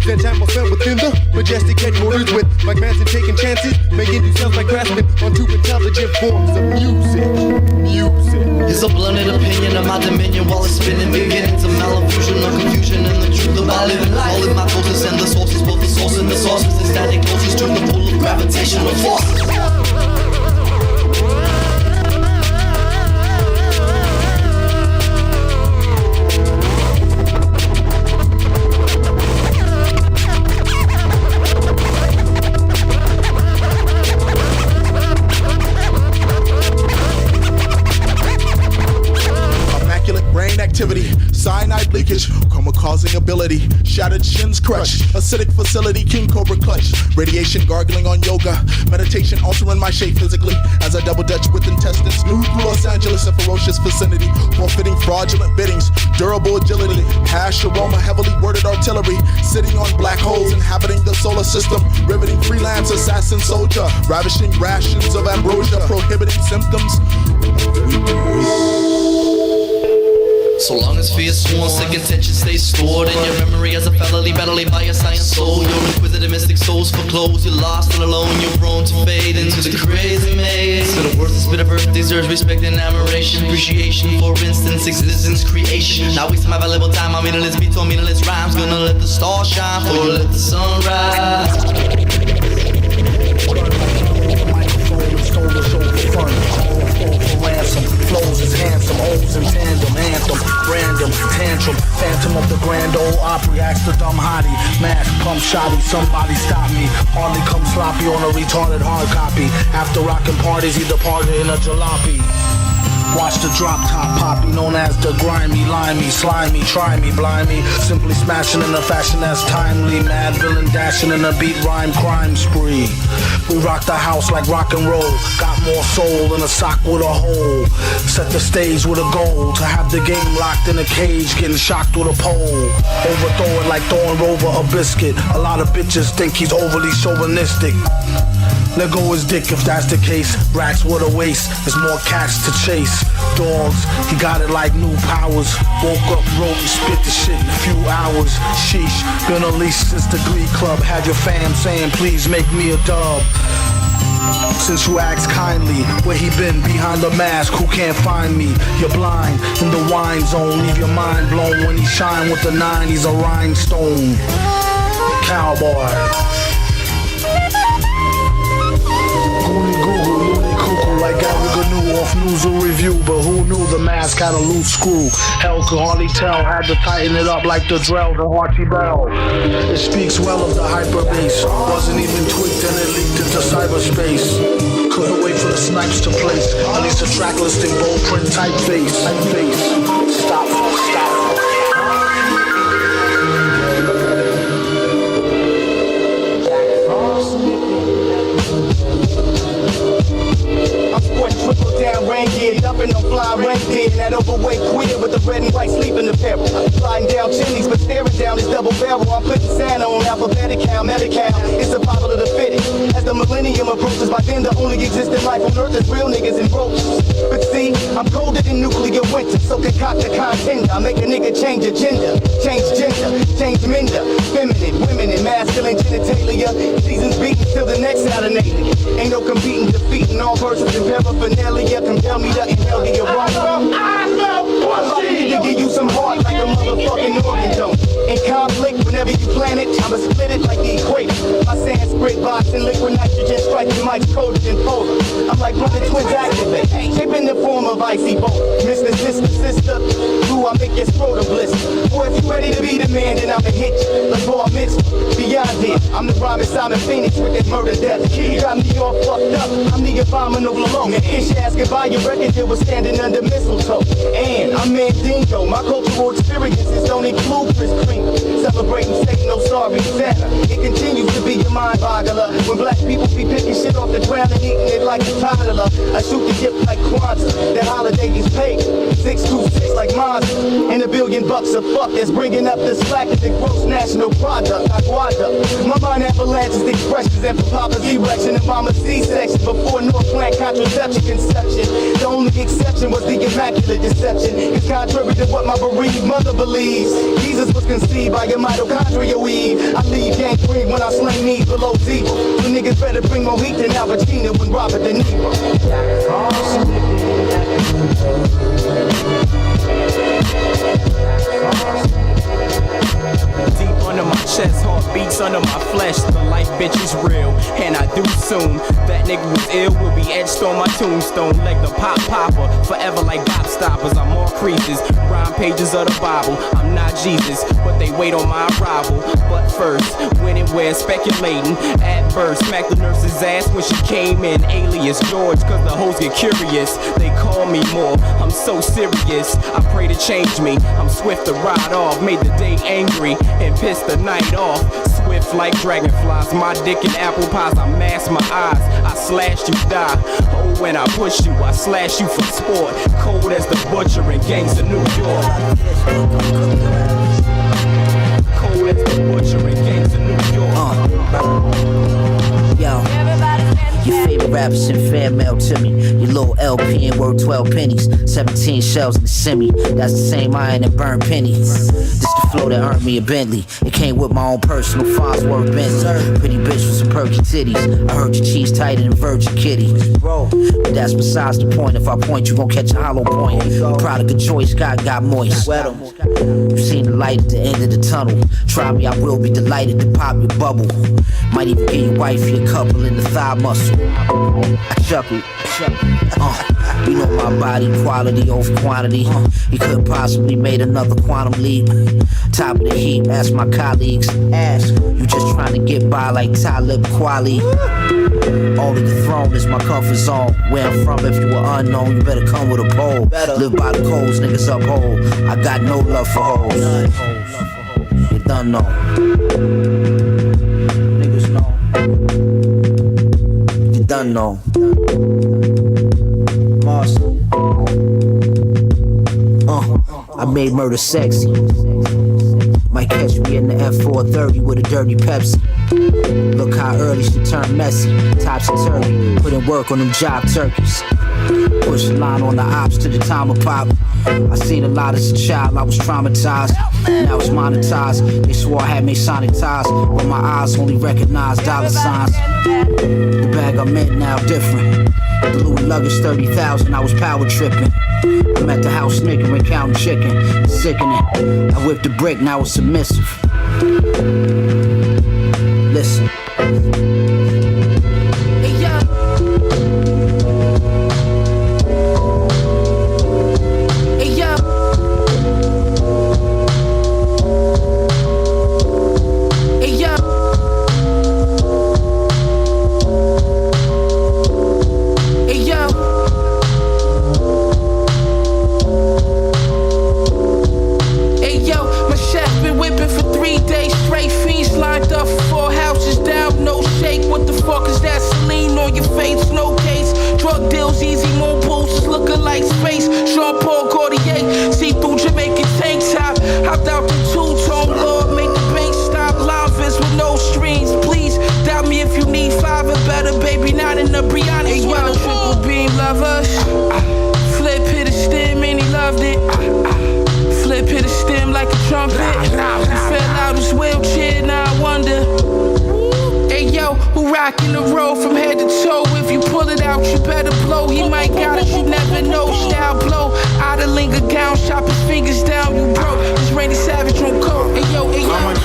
Then time was spent within the majestic headquarters with Mike Mansun taking chances, making you sound like grasping onto intelligent forms of music. It's a blended opinion of my dominion while it's spinning, beginning to malfusion, no confusion in the truth of my living life. All of my focus and the sources, both the source and the sources, the static closest to the pull of gravitational force. Cyanide leakage, coma causing ability, shattered shins crush, acidic facility, king cobra clutch, radiation gargling on yoga, meditation altering my shape physically, as I double dutch with intestines, new through Los Angeles, a ferocious vicinity, forfeiting fraudulent biddings, durable agility, hash aroma, heavily worded artillery, sitting on black holes, inhabiting the solar system, riveting freelance assassin soldier, ravishing rations of ambrosia, prohibiting symptoms. So long as fear sworn, sick intention stays stored in your memory as a felony battling by your science soul. Your inquisitive mystic souls for clothes, you're lost and alone, you're prone to fade into the crazy maze. So the worthless bit of earth deserves respect and admiration, appreciation, for instance, existence, creation. Not wasting my valuable time on meaningless beats or meaningless rhymes. Gonna let the stars shine before you let the sun rise. Ransom, flows is handsome, O's in tandem, anthem, random, tantrum, phantom of the grand old opry, ask the dumb hottie, mask, pump shotty, somebody stop me, hardly come sloppy on a retarded hard copy, after rockin' parties he departed in a jalopy. Watch the drop top poppy, known as the grimy, limey, slimy, try me, blind me. Simply smashing in a fashion that's timely. Mad villain dashing in a beat rhyme crime spree. We rock the house like rock and roll. Got more soul than a sock with a hole. Set the stage with a goal to have the game locked in a cage, getting shocked with a pole. Overthrow it like throwing Rover a biscuit. A lot of bitches think he's overly chauvinistic. Let go his dick if that's the case. Racks with a waist, there's more cats to chase. Dogs, he got it like new powers. Woke up, wrote and spit the shit in a few hours. Sheesh, been unleashed since the Glee Club. Had your fam saying please make me a dub. Since you asked kindly, where he been behind the mask, who can't find me? You're blind, in the wine zone, leave your mind blown. When he shine with the 9, he's a rhinestone cowboy. Like Gallagher knew off News or Review, but who knew the mask had a loose screw? Hell could hardly tell, had to tighten it up like the Drell, the Archie Bell. It speaks well of the hyperbase, wasn't even tweaked and it leaked into cyberspace. Couldn't wait for the snipes to place, at least a track listing, bold print typeface. Stop. Triple down reindeer, dumping on fly reindeer. That overweight queer with the red and white sleeping apparel. Sliding down chimneys, but staring down his double barrel. I'm putting Santa on alphabetical, medical. It's survival of the fittest. As the millennium approaches, by then the only existing life on earth is real niggas and roaches. But see, I'm colder than nuclear winter, so concoct a contender. I make a nigga change agenda, change gender, change gender. Feminine, women, and masculine genitalia. Seasons beaten till the next Saturnalia. Ain't no competing, defeating all verses and paraphernalia. Compel me to inhale the aroma. I know I need to give you some heart like a motherfucking organ don't. In conflict, whenever you plan it, I'ma split it like the equator. My Sanskrit box and liquid nitrogen striking mics colder than polar. I'm like brother twins activate, shape in the form of icy bolt. Mr. Sister, who I make your scrotum blister. Boy, if you ready to be the man, then I'ma hit you. Like Bar Mitzvah, beyond it. I'm the rhyming Simon Phoenix with that murder death kid. You got me all fucked up, I'm the abominable flow. Kiss your ass goodbye, your record deal was standing under mistletoe. And I'm Mandingo, my cultural experiences don't include Chris Cream. Celebrating Satan, no sorry Santa. It continues to be your mind boggler. When black people be picking shit off the ground and eating it like a toddler. I shoot the dip like Kwanzaa, that holiday is paid. 626 like Mansun. And $1 billion a fuck that's bringing up the slack of the gross national product. Aguada. My mind avalanches expressions and papa's erection and mama's C-section. Before North Plant contraception conception. The only exception was the immaculate deception. It's contrary to what my bereaved mother believes. Jesus was conceived by your mitochondrial weave. I leave gangrene when I sling knees below zero. You niggas better bring more heat than Al Pacino and Robert De Niro. Deep under my chest, heart beats under my flesh. The life bitch is real, and I do soon. That nigga was ill, will be etched on my tombstone. Like the pop popper, forever like gop stoppers. I'm on creases, rhyme pages of the Bible. I'm not Jesus, but they wait on my arrival. But first, when and where, speculating. At birth, smacked the nurse's ass when she came in. Alias George, cause the hoes get curious. They call me more, I'm so serious. I pray to change me, I'm swift to ride off. Made the day angry and pissed the night off. Swift like dragonflies, my dick and apple pies. I mask my eyes, I slashed you, die. Oh, when I push you, I slash you for sport. Cold as the butcher in gangs of New York. Cold as the butcher in gangs of New York. Yo. Your favorite rapper send fan mail to me. Your little LP ain't worth 12 pennies. 17 shells in the semi. That's the same iron that burned pennies. This the flow that earned me a Bentley. It came with my own personal Farnsworth Bentley. Pretty bitch with some perky titties. I heard your cheese tighter than Virgin Kitty. But that's besides the point. If I point, you gon' catch a hollow point. Product of choice, God got moist. You seen the light at the end of the tunnel. Try me, I will be delighted to pop your bubble. Might even get your wifey a couple in the thigh muscle. I chuckle. You know my body, quality over quantity. You couldn't possibly made another quantum leap. Top of the heap, ask my colleagues. Ask, you just trying to get by like Talib Kweli. Only the throne is my comfort zone. Where I'm from, if you were unknown, you better come with a pole. Live by the codes, niggas uphold. I got no love for hoes. You done know. Niggas know. You done know. Marcy. I made murder sexy. Might catch me in the F430 with a dirty Pepsi. Look how early she turned messy. Topsy-turvy, put in work on them job turkeys. Push the line on the ops to the time of pop. I seen a lot as a child, I was traumatized. Now it's monetized. They swore I had Masonic ties, but my eyes only recognize dollar signs. The bag I'm in now different. The Louis luggage 30,000, I was power tripping. I'm at the house snickering, counting chicken. Sickening. I whipped the brick, now it's submissive. Listen. Hey, yo. Hey, yo. Hey, yo. Hey, yo. Hey, yo, my chef been whipping for 3 days straight. Fiends lined up for 4 houses down, no shake. What the fuck is that? Celine on your face, no case. Drug deals easy, more pulses looking like space. Sean Paul Gaultier, see through Jamaican tank top. Hopped out the two-tone, Lord, make the bank stop. Live with no strings, please. Doubt me if you need 5 or better, baby. Not in the Brianna. Hey, yo, triple beam lovers. Flip hit a stem and he loved it. Flip hit a stem like a trumpet. He fell out his wheelchair, now I wonder. Hey yo, who rockin' the road from head to toe? If you pull it out, you better blow. He might got it, you never know. Style blow, out of linger gown, chop his fingers down, you broke. This Randy Savage on coke. Hey yo, hey yo. I'm a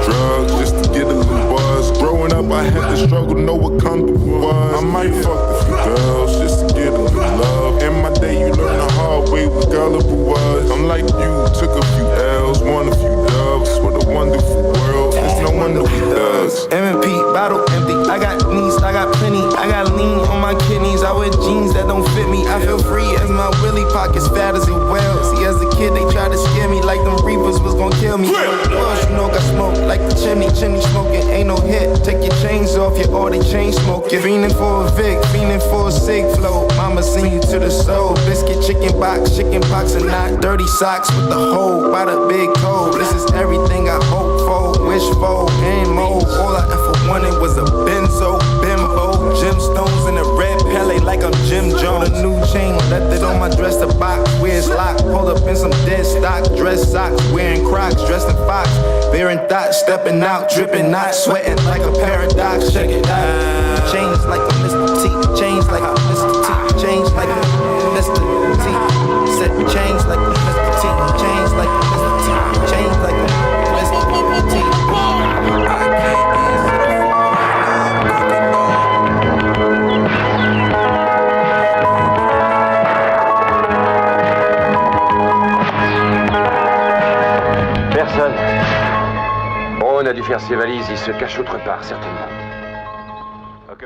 drugs just to get a little buzz. Growing up, I had to struggle, know what comfortable was. I might fuck a few girls just to get a little love. In my day, you learn the hard way what gullible was. I'm like you, took a few L's, won a few dubs. What a wonderful world, it's no wonder we thugs. M&P, bottle empty. I got knees, I got plenty. I got lean on my kidneys. I wear jeans that don't fit me. I feel free as my willy pockets fat as it wells. See, as a kid, they tried to scare me like them reapers was gonna kill me. Well, you know, got smoke like the chimney smoking. Ain't no hit. Take your chains off, you all they chain smoking. Fiending for a Vic, fiending for a sig flow. Mama sing you to the soul. Biscuit, chicken pox, and not dirty socks with the hole by the big toe. This is everything I hope for, wish for, and more. All I ever wanted was a benzo, bimbo, gemstones in a red Pele like I'm Jim Jones. A new chain, left it on my dress, the box where it's locked. Pulled up in some dead stock, dress socks, wearing Crocs, dressed in Fox. Bearing thoughts, stepping out, dripping, not sweating like a paradox. Check it out. Change like a Mr. T, change like a Mr. T, change like a Mr. T. Set change like a Mr. T, change like a Mr. T, change like a Mr. T. I can't answer the Personne. On a dû faire ses valises, il se cache autre part, certainement.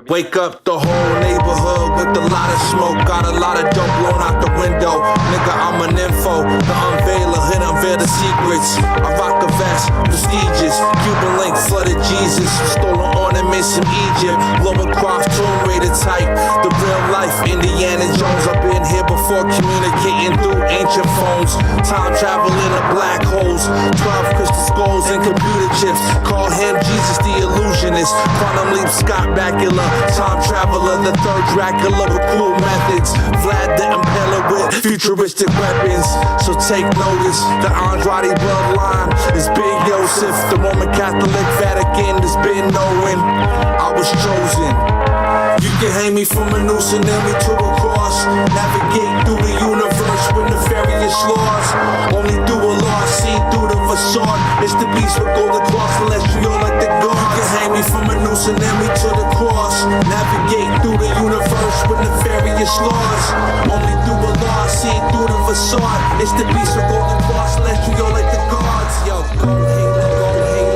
Wake up the whole neighborhood with a lot of smoke. Got a lot of dope blown out the window. Nigga, I'm an info, the unveiler, hit unveil the secrets. I rock a vest, prestigious. Cuban link, flooded Jesus. Stolen ornaments from Egypt. Lower cross, Tomb Raider type. The real life Indiana Jones. I've been here before, communicating through ancient phones. Time travel in the black holes. 12 crystal skulls and computer chips. Call him Jesus the illusionist. Quantum leap, Scott Bakula. Time traveler, the third Dracula with cool methods. Vlad the Impaler with futuristic weapons. So take notice, the Andrade bloodline is Big Yosef. The Roman Catholic Vatican has been knowing I was chosen. You can hang me from a noose and nail me to a cross. Navigate through the universe with nefarious laws. Only through a lost, see through the facade. It's the beast with golden cross, celestial like the gods. You can hang me from a noose and nail me to the cross. Navigate through the universe with nefarious laws. Only through a lost, see through the facade. It's the beast with golden cross, celestial like the gods. Yo, go halo, go halo.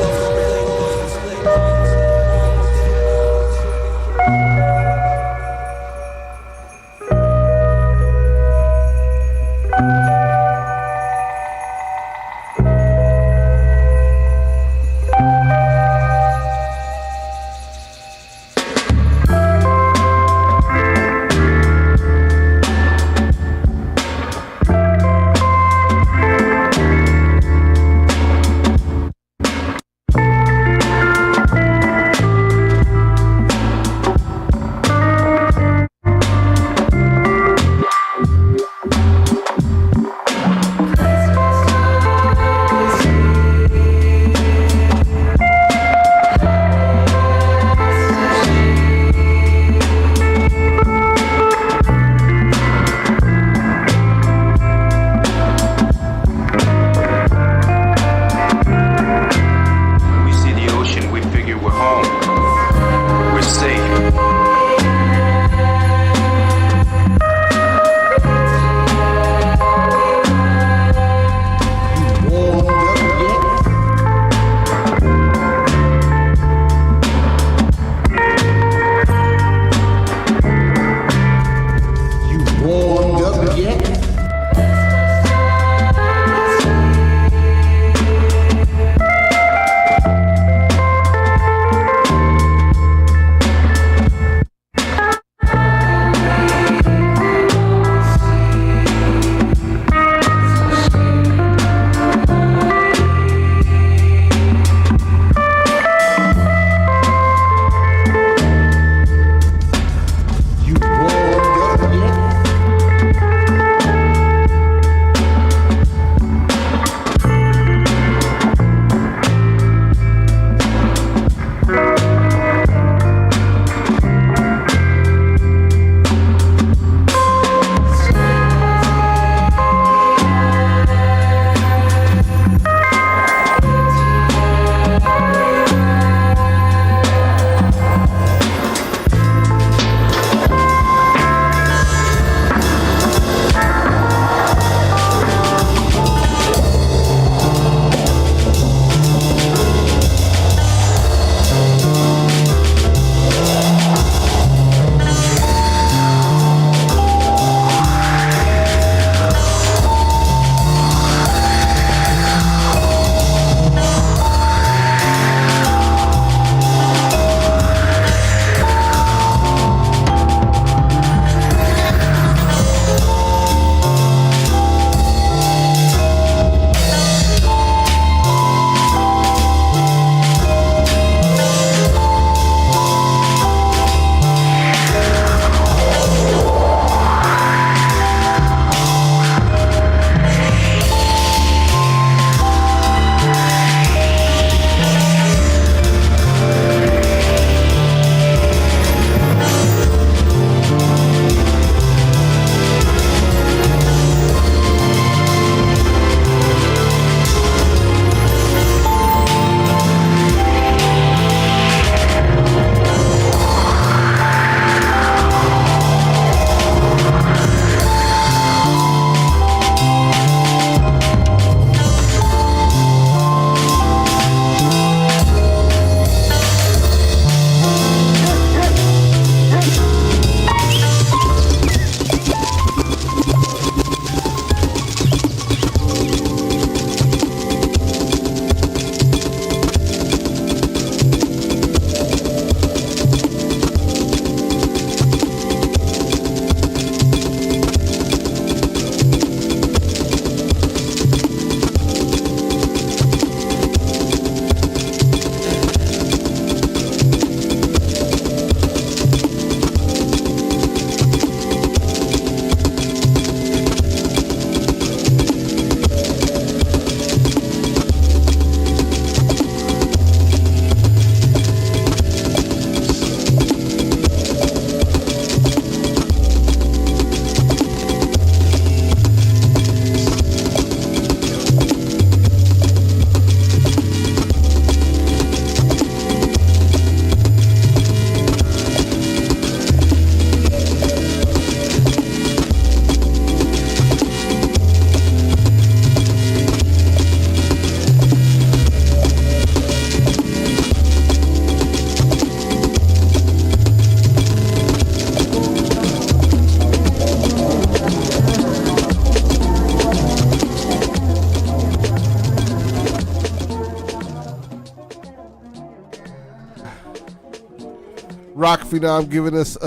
Phenom giving us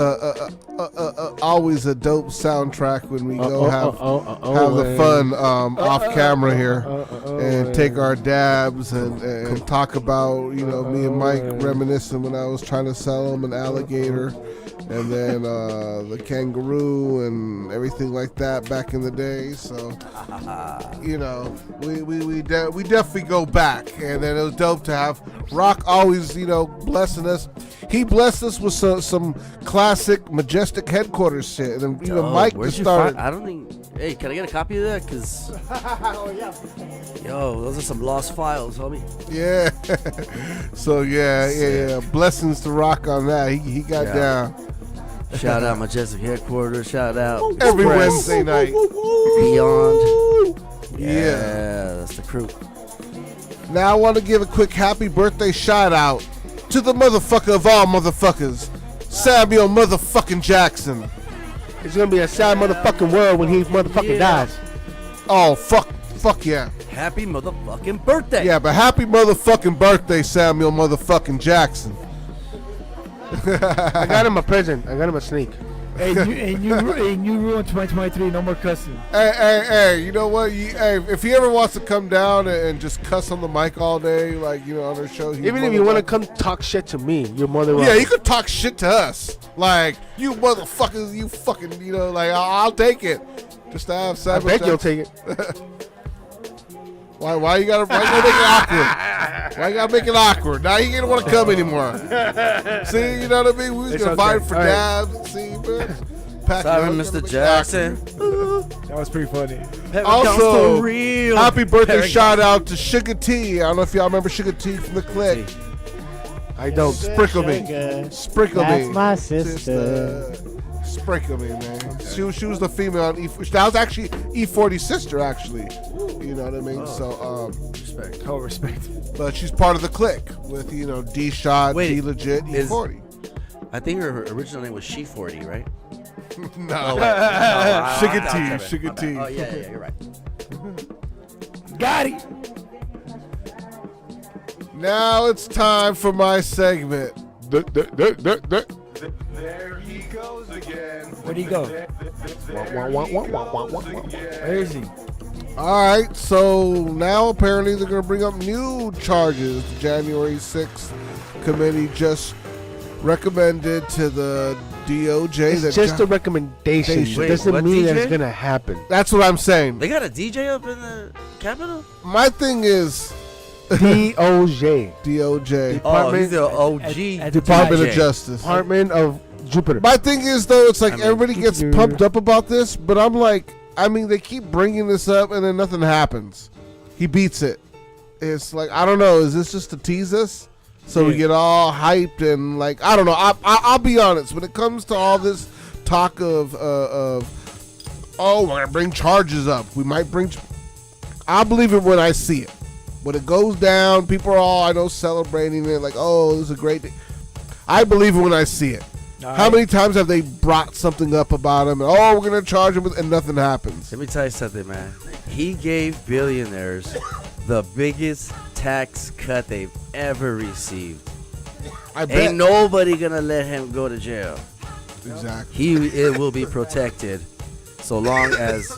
always a dope soundtrack when we go have the fun off camera here and take our dabs and talk about, me and Mike reminiscing when I was trying to sell him an alligator and then the kangaroo and everything like that back in the day. So, we definitely go back, and then it was dope to have Rock always, blessing us. He blessed us with some classic Majestic headquarters shit, and Mike just started. I don't think. Hey, can I get a copy of that? Cause yo, those are some lost files, homie. Yeah. So yeah. Blessings to Rock on that. He got down. Shout out Majestic headquarters. Shout out every Express, Wednesday night. Beyond. Yeah, that's the crew. Now I want to give a quick happy birthday shout out to the motherfucker of all motherfuckers, Samuel motherfucking Jackson. It's gonna be a sad motherfucking world when he motherfucking dies. Oh fuck yeah. Happy motherfucking birthday. Yeah, but happy motherfucking birthday, Samuel motherfucking Jackson. I got him a present. I got him a sneak. And you ruined 2023. No more cussing. Hey, you know what? If he ever wants to come down and just cuss on the mic all day, like, on our show. Even if you want to come talk shit to me, you're more than welcome. Yeah, you could talk shit to us. Like, you motherfuckers, you fucking, I'll take it. Just to have Samuel I bet you'll take it. Why you gotta make it awkward? Why you gotta make it awkward? Now you don't want to come anymore. See, you know what I mean? We was gonna fight for dabs. See, man. Sorry, Mr. Jackson. That was pretty funny. Also, happy birthday shout out to Sugar T. I don't know if y'all remember Sugar T from the Click. I don't. Sprinkle me. That's my sister. Sprinkle me, man. She was the female on E40. That was actually E40's sister, actually. You know what I mean? So, respect. Oh, respect. But she's part of the Click with, D-Shot, D-Legit, E40. I think her original name was She40, right? No. Sugar T. Oh, yeah, you're right. Got it. Now it's time for my segment. There he goes again. Where'd he go? Where is he? All right, so now apparently they're going to bring up new charges. The January 6th committee just recommended to the DOJ. It's just a recommendation. It doesn't mean that it's going to happen. That's what I'm saying. They got a DJ up in the Capitol? My thing is... DOJ. Oh, he's the OG. Department of Justice. Department of Jupiter. My thing is, though, it's like everybody gets pumped up about this, but I'm like, they keep bringing this up and then nothing happens. He beats it. It's like, I don't know, is this just to tease us? So we get all hyped and like, I don't know. I'll be honest, when it comes to all this talk of we're going to bring charges up. We might bring, I'll believe it when I see it. When it goes down, people are all, celebrating it, like, oh, this is a great day. I believe it when I see it. How many times have they brought something up about him? And, we're going to charge him, and nothing happens. Let me tell you something, man. He gave billionaires the biggest tax cut they've ever received. I bet. Ain't nobody going to let him go to jail. Exactly. It will be protected so long as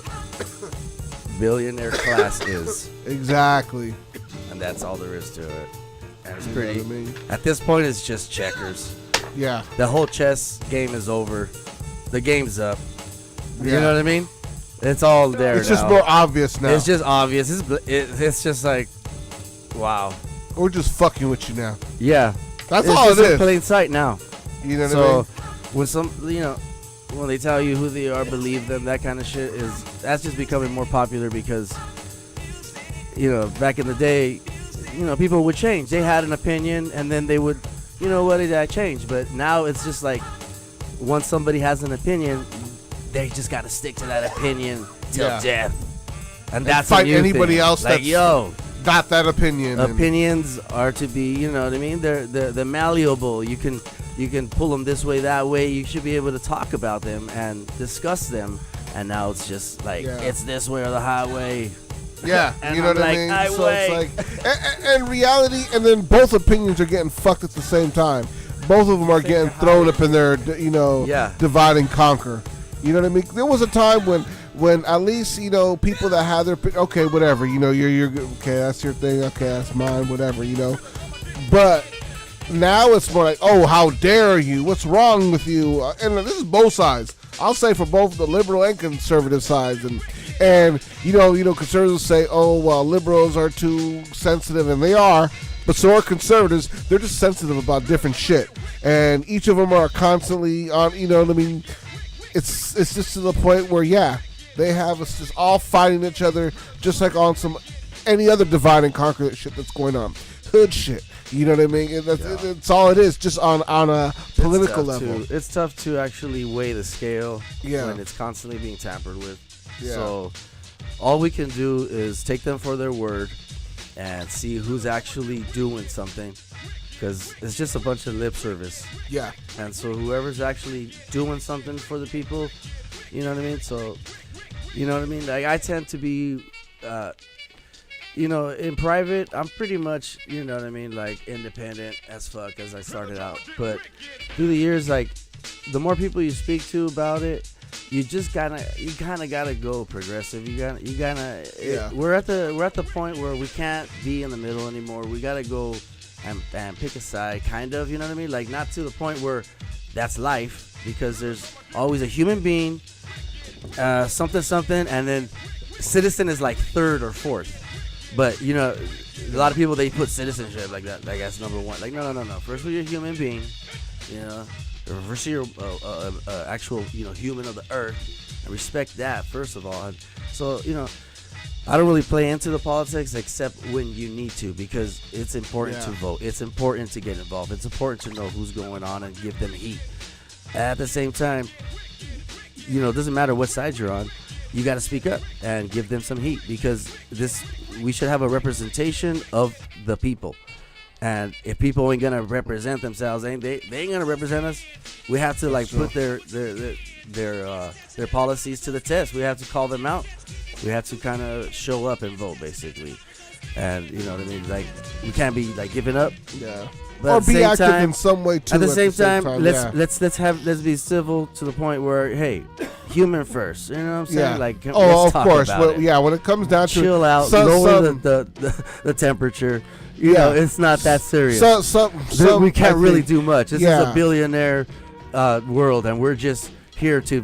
billionaire class is. Exactly. And that's all there is to it. And it's pretty. At this point, it's just checkers. Yeah. The whole chess game is over. The game's up. You Yeah. know what I mean? It's all there. It's just more obvious now. It's just obvious. It's just like, wow. We're just fucking with you now. Yeah. That's it's all just it is. in plain sight now. You know what I mean? So when they tell you who they are, believe them, that kind of shit that's just becoming more popular because, back in the day, people would change. They had an opinion and then they would, what did I change? But now it's just like, once somebody has an opinion, they just got to stick to that opinion till death. And that's fight a new anybody thing. else like, that's got that opinion. Opinions are to be, you know what I mean? They're malleable. You can pull them this way, that way. You should be able to talk about them and discuss them. And now it's just like, it's this way or the highway. Yeah, and you know I'm what I like, mean? So it's like, and reality, and then both opinions are getting fucked at the same time. both of them are getting thrown up in there, divide and conquer. You know what I mean? There was a time when at least, people that have their, okay, whatever, you're okay, that's your thing, okay, that's mine, whatever, But now it's more like, oh, how dare you? What's wrong with you? And this is both sides. I'll say for both the liberal and conservative sides. And conservatives say, oh, well, liberals are too sensitive, and they are. But so are conservatives. They're just sensitive about different shit. And each of them are constantly on, It's just to the point where, they have us just all fighting each other, just like on any other divide and conquer shit that's going on. Hood shit. You know what I mean? That's all it is, just on a political level. It's tough to actually weigh the scale when it's constantly being tampered with. Yeah. So all we can do is take them for their word and see who's actually doing something, because it's just a bunch of lip service. Yeah. And so whoever's actually doing something for the people, you know what I mean? So, you know what I mean? Like, I tend to be... in private, I'm pretty much, you know what I mean, like, independent as fuck as I started out. But through the years, like, the more people you speak to about it, you kind of gotta go progressive. We're at the point where we can't be in the middle anymore. We gotta go and pick a side, kind of, you know what I mean? Like, not to the point where that's life, because there's always a human being, something, and then citizen is like third or fourth. But, a lot of people, they put citizenship like that, like that's number one. Like, no. First, we're a human being, First, you're actual, human of the earth, and respect that, first of all. And so, I don't really play into the politics except when you need to, because it's important to vote. It's important to get involved. It's important to know who's going on and give them heat. At the same time, it doesn't matter what side you're on. You got to speak up and give them some heat, because we should have a representation of the people. And if people ain't gonna represent themselves, they ain't gonna represent us. We have to put their policies to the test. We have to call them out. We have to kind of show up and vote, basically. And you know what I mean? Like, we can't be giving up. Yeah. But or be active in some way too. At the same time, let's be civil to the point where, hey, human first. You know what I'm saying? Yeah. Like, of talk course. about it. Yeah. When it comes down to chill out, lower the temperature. You know, it's not that serious. We can't really do much. This is a billionaire world, and we're just here to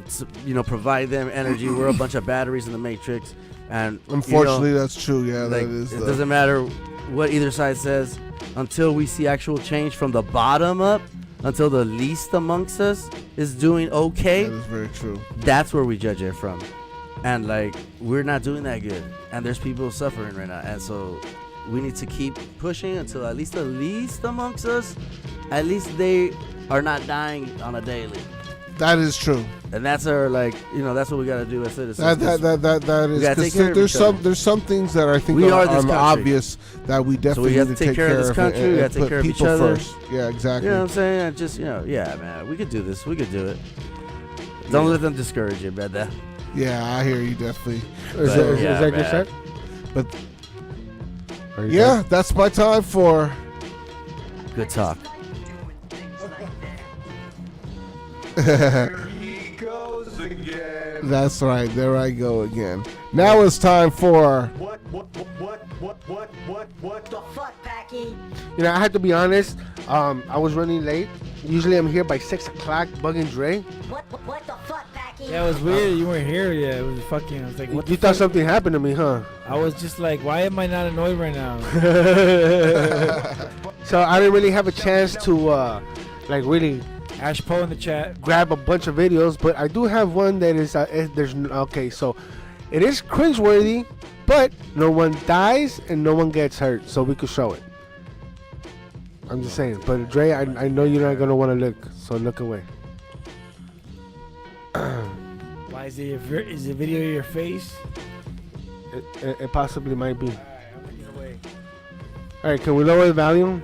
provide them energy. We're a bunch of batteries in the matrix, and unfortunately, that's true. Yeah, like, that is. It doesn't matter what either side says until we see actual change from the bottom up. Until the least amongst us is doing okay. That is very true. That's where we judge it from, and we're not doing that good, and there's people suffering right now, and so we need to keep pushing until at least the least amongst us, at least they are not dying on a daily. That is true. And that's our that's what we gotta do as citizens. That is, because there's some things that I think we are this obvious that we definitely have need to take care of this country. We have to take care of each other first. Yeah, exactly. You know what I'm saying? And just man, we could do this. We could do it. Don't let them discourage you, brother. Yeah, I hear you definitely. Is that good set? But that's my time for good talk. There he goes again. That's right. There I go again. Now it's time for What the fuck, Packy? I have to be honest. I was running late. Usually I'm here by 6 o'clock, bugging Dre. What the fuck, Packy? Yeah, it was weird. You weren't here yet. It was fucking. I was like, what? You thought something happened to me, huh? I was just like, why am I not annoyed right now? So I didn't really have a chance to really. Ash Poe in the chat. Grab a bunch of videos, but I do have one that is so it is cringeworthy, but no one dies and no one gets hurt, so we could show it. I'm just saying, but Dre, I know you're not gonna want to look, so look away. Why is the video your face? It possibly might be. Alright, I'm looking away. All right, can we lower the volume?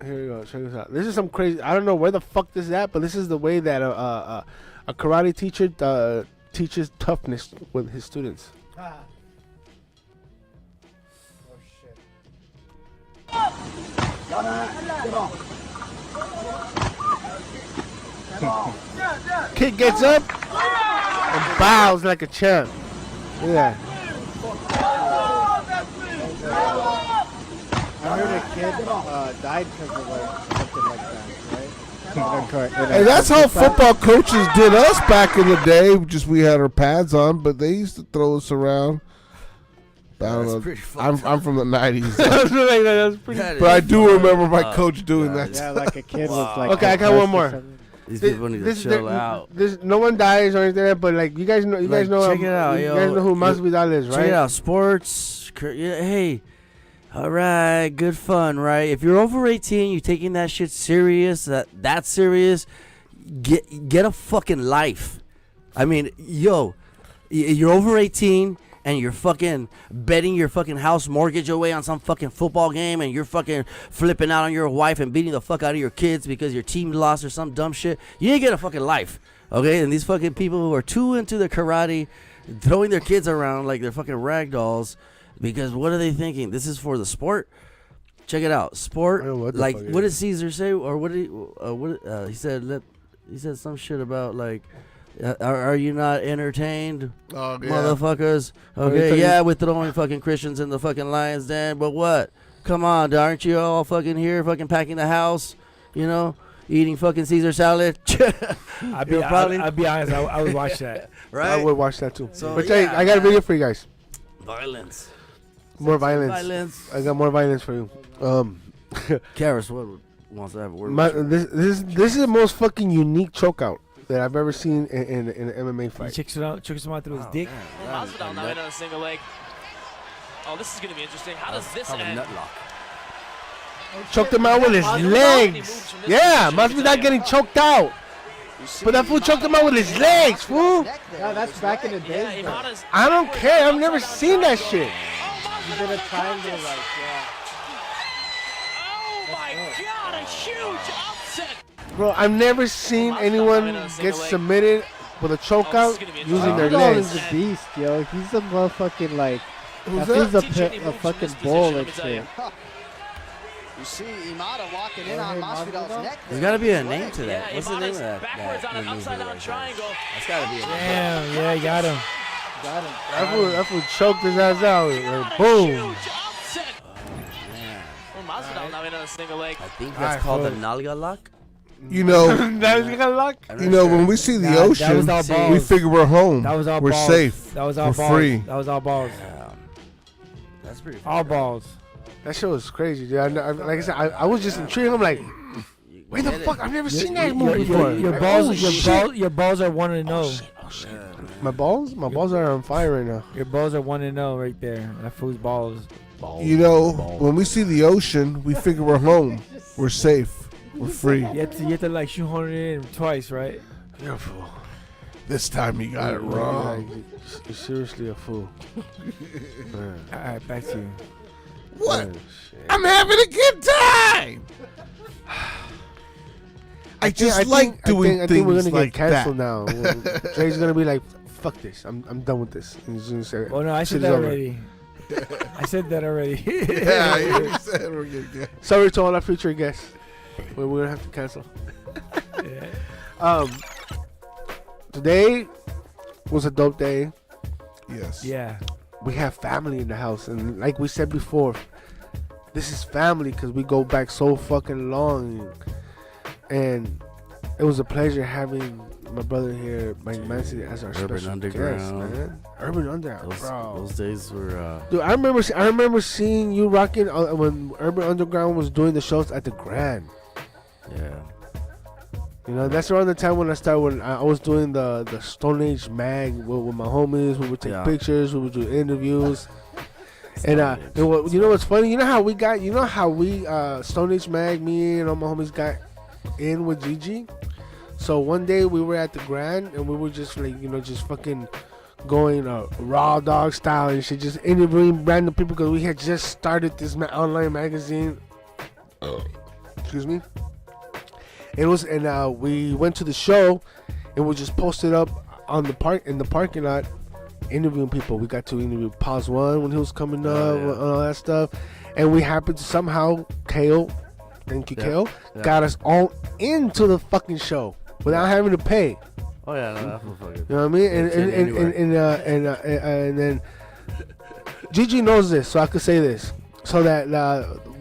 Here we go. Check this out. This is some crazy. I don't know where the fuck this is at, but this is the way that a karate teacher teaches toughness with his students. Oh shit. Kid gets up and bows like a champ. Yeah. I heard a kid died because of something like that, right? And that's how football coaches did us back in the day. Just we had our pads on, but they used to throw us around. I don't know. I'm from the 90s. But I do remember my coach doing that. Yeah, like a kid was like. Okay, I got one more. These people need to chill out. No one dies or anything, but like you guys know, Check it out, you yo. guys know who Masvidal is, right? Check it out, sports. Hey, all right, good fun, right? If you're over 18, you're taking that shit serious, that serious, get a fucking life. I mean, yo, you're over 18. And you're fucking betting your fucking house mortgage away on some fucking football game, and you're fucking flipping out on your wife and beating the fuck out of your kids because your team lost or some dumb shit. You ain't get a fucking life, okay? And these fucking people who are too into the karate, throwing their kids around like they're fucking rag dolls, because what are they thinking? This is for the sport? Check it out, sport. Like, what did Caesar say, or what did he said? He said some shit about like. Are you not entertained, motherfuckers? Okay, yeah, we're throwing fucking Christians in the fucking lion's den, but what? Come on, aren't you all fucking here, fucking packing the house, you know, eating fucking Caesar salad? I'd be honest, I would watch that. Right? I would watch that too. So, but yeah, I got a video for you guys. Violence. More violence. I got more violence for you. Karis, what wants to have a word? This is the most fucking unique chokeout that I've ever seen in an MMA fight. He chokes him out through his dick. Masvidal now in on a single leg. Oh, this is going to be interesting. How does this end? Choked him out with his legs. Yeah, Masvidal getting choked out. But that fool choked him out with his legs, fool. Yeah, that's back in the day. I don't care. I've never seen that shit. You did a triangle, like, yeah. Oh my God, a huge upset. Bro, I've never seen anyone get submitted with a chokeout using their legs. He's a beast, yo. He's a motherfucking, like, Who's he's a fucking bull and shit. You see Imada walking in on Masvidal's neck. There's got to be a name to that. Yeah, What's the name of that? Backwards on an upside-down triangle. That's got to be a name. Damn, yeah, you got him. That fool choked his ass out. Like, boom. Masvidal now in on a single leg. I think that's called the Nalga lock. You know, when we see the ocean, we figure we're home. That was all we're balls. safe. That was all we're balls. free. That was all balls. That's pretty all balls. That shit was crazy, dude. Like I said, I was just intrigued. I'm like, wait the fuck? I've never seen that movie before. Your balls are 1-0. Oh shit. My balls are on fire right now. Your balls are 1-0 right there. That fool's balls. You know, when we see the ocean, we figure we're home. We're safe. We're free. You have to like shoehorn it in twice, right? You're a fool. This time you got it wrong. You're seriously a fool. All right, back to you. What? I'm having a good time. I think we're gonna like get canceled that. now. Jay's gonna be like, "Fuck this! I'm done with this." And he's gonna say, "Oh no, I said that already." I said that already. Yeah, you said we're gonna get. Sorry to all our future guests. We're gonna have to cancel. Today was a dope day. Yes. Yeah. We have family in the house, and like we said before, this is family because we go back so fucking long. And it was a pleasure having my brother here, Mike Mansun, as our Urban special Underground. guest, man. Urban Underground, bro. Those days were. Dude, I remember seeing you rocking when Urban Underground was doing the shows at the Grand. Yeah. You know, that's around the time when I was doing the Stone Age mag with my homies. We would take pictures, we would do interviews. And you know what's funny? You know how we Stone Age mag, me and all my homies got in with Gigi. So one day we were at the Grand and we were just like, just fucking going raw dog style and shit, just interviewing random people because we had just started this online magazine. Excuse me. It was, and we went to the show and we just posted up in the parking lot, interviewing people. We got to interview Pause One when he was coming up, and all that stuff, and we happened to somehow Kale thank you, Yeah. Kale, Yeah. got us all into the fucking show without having to pay. Oh yeah, no, that's fucking. You know what I mean? And then Gigi knows this, so I could say this. So that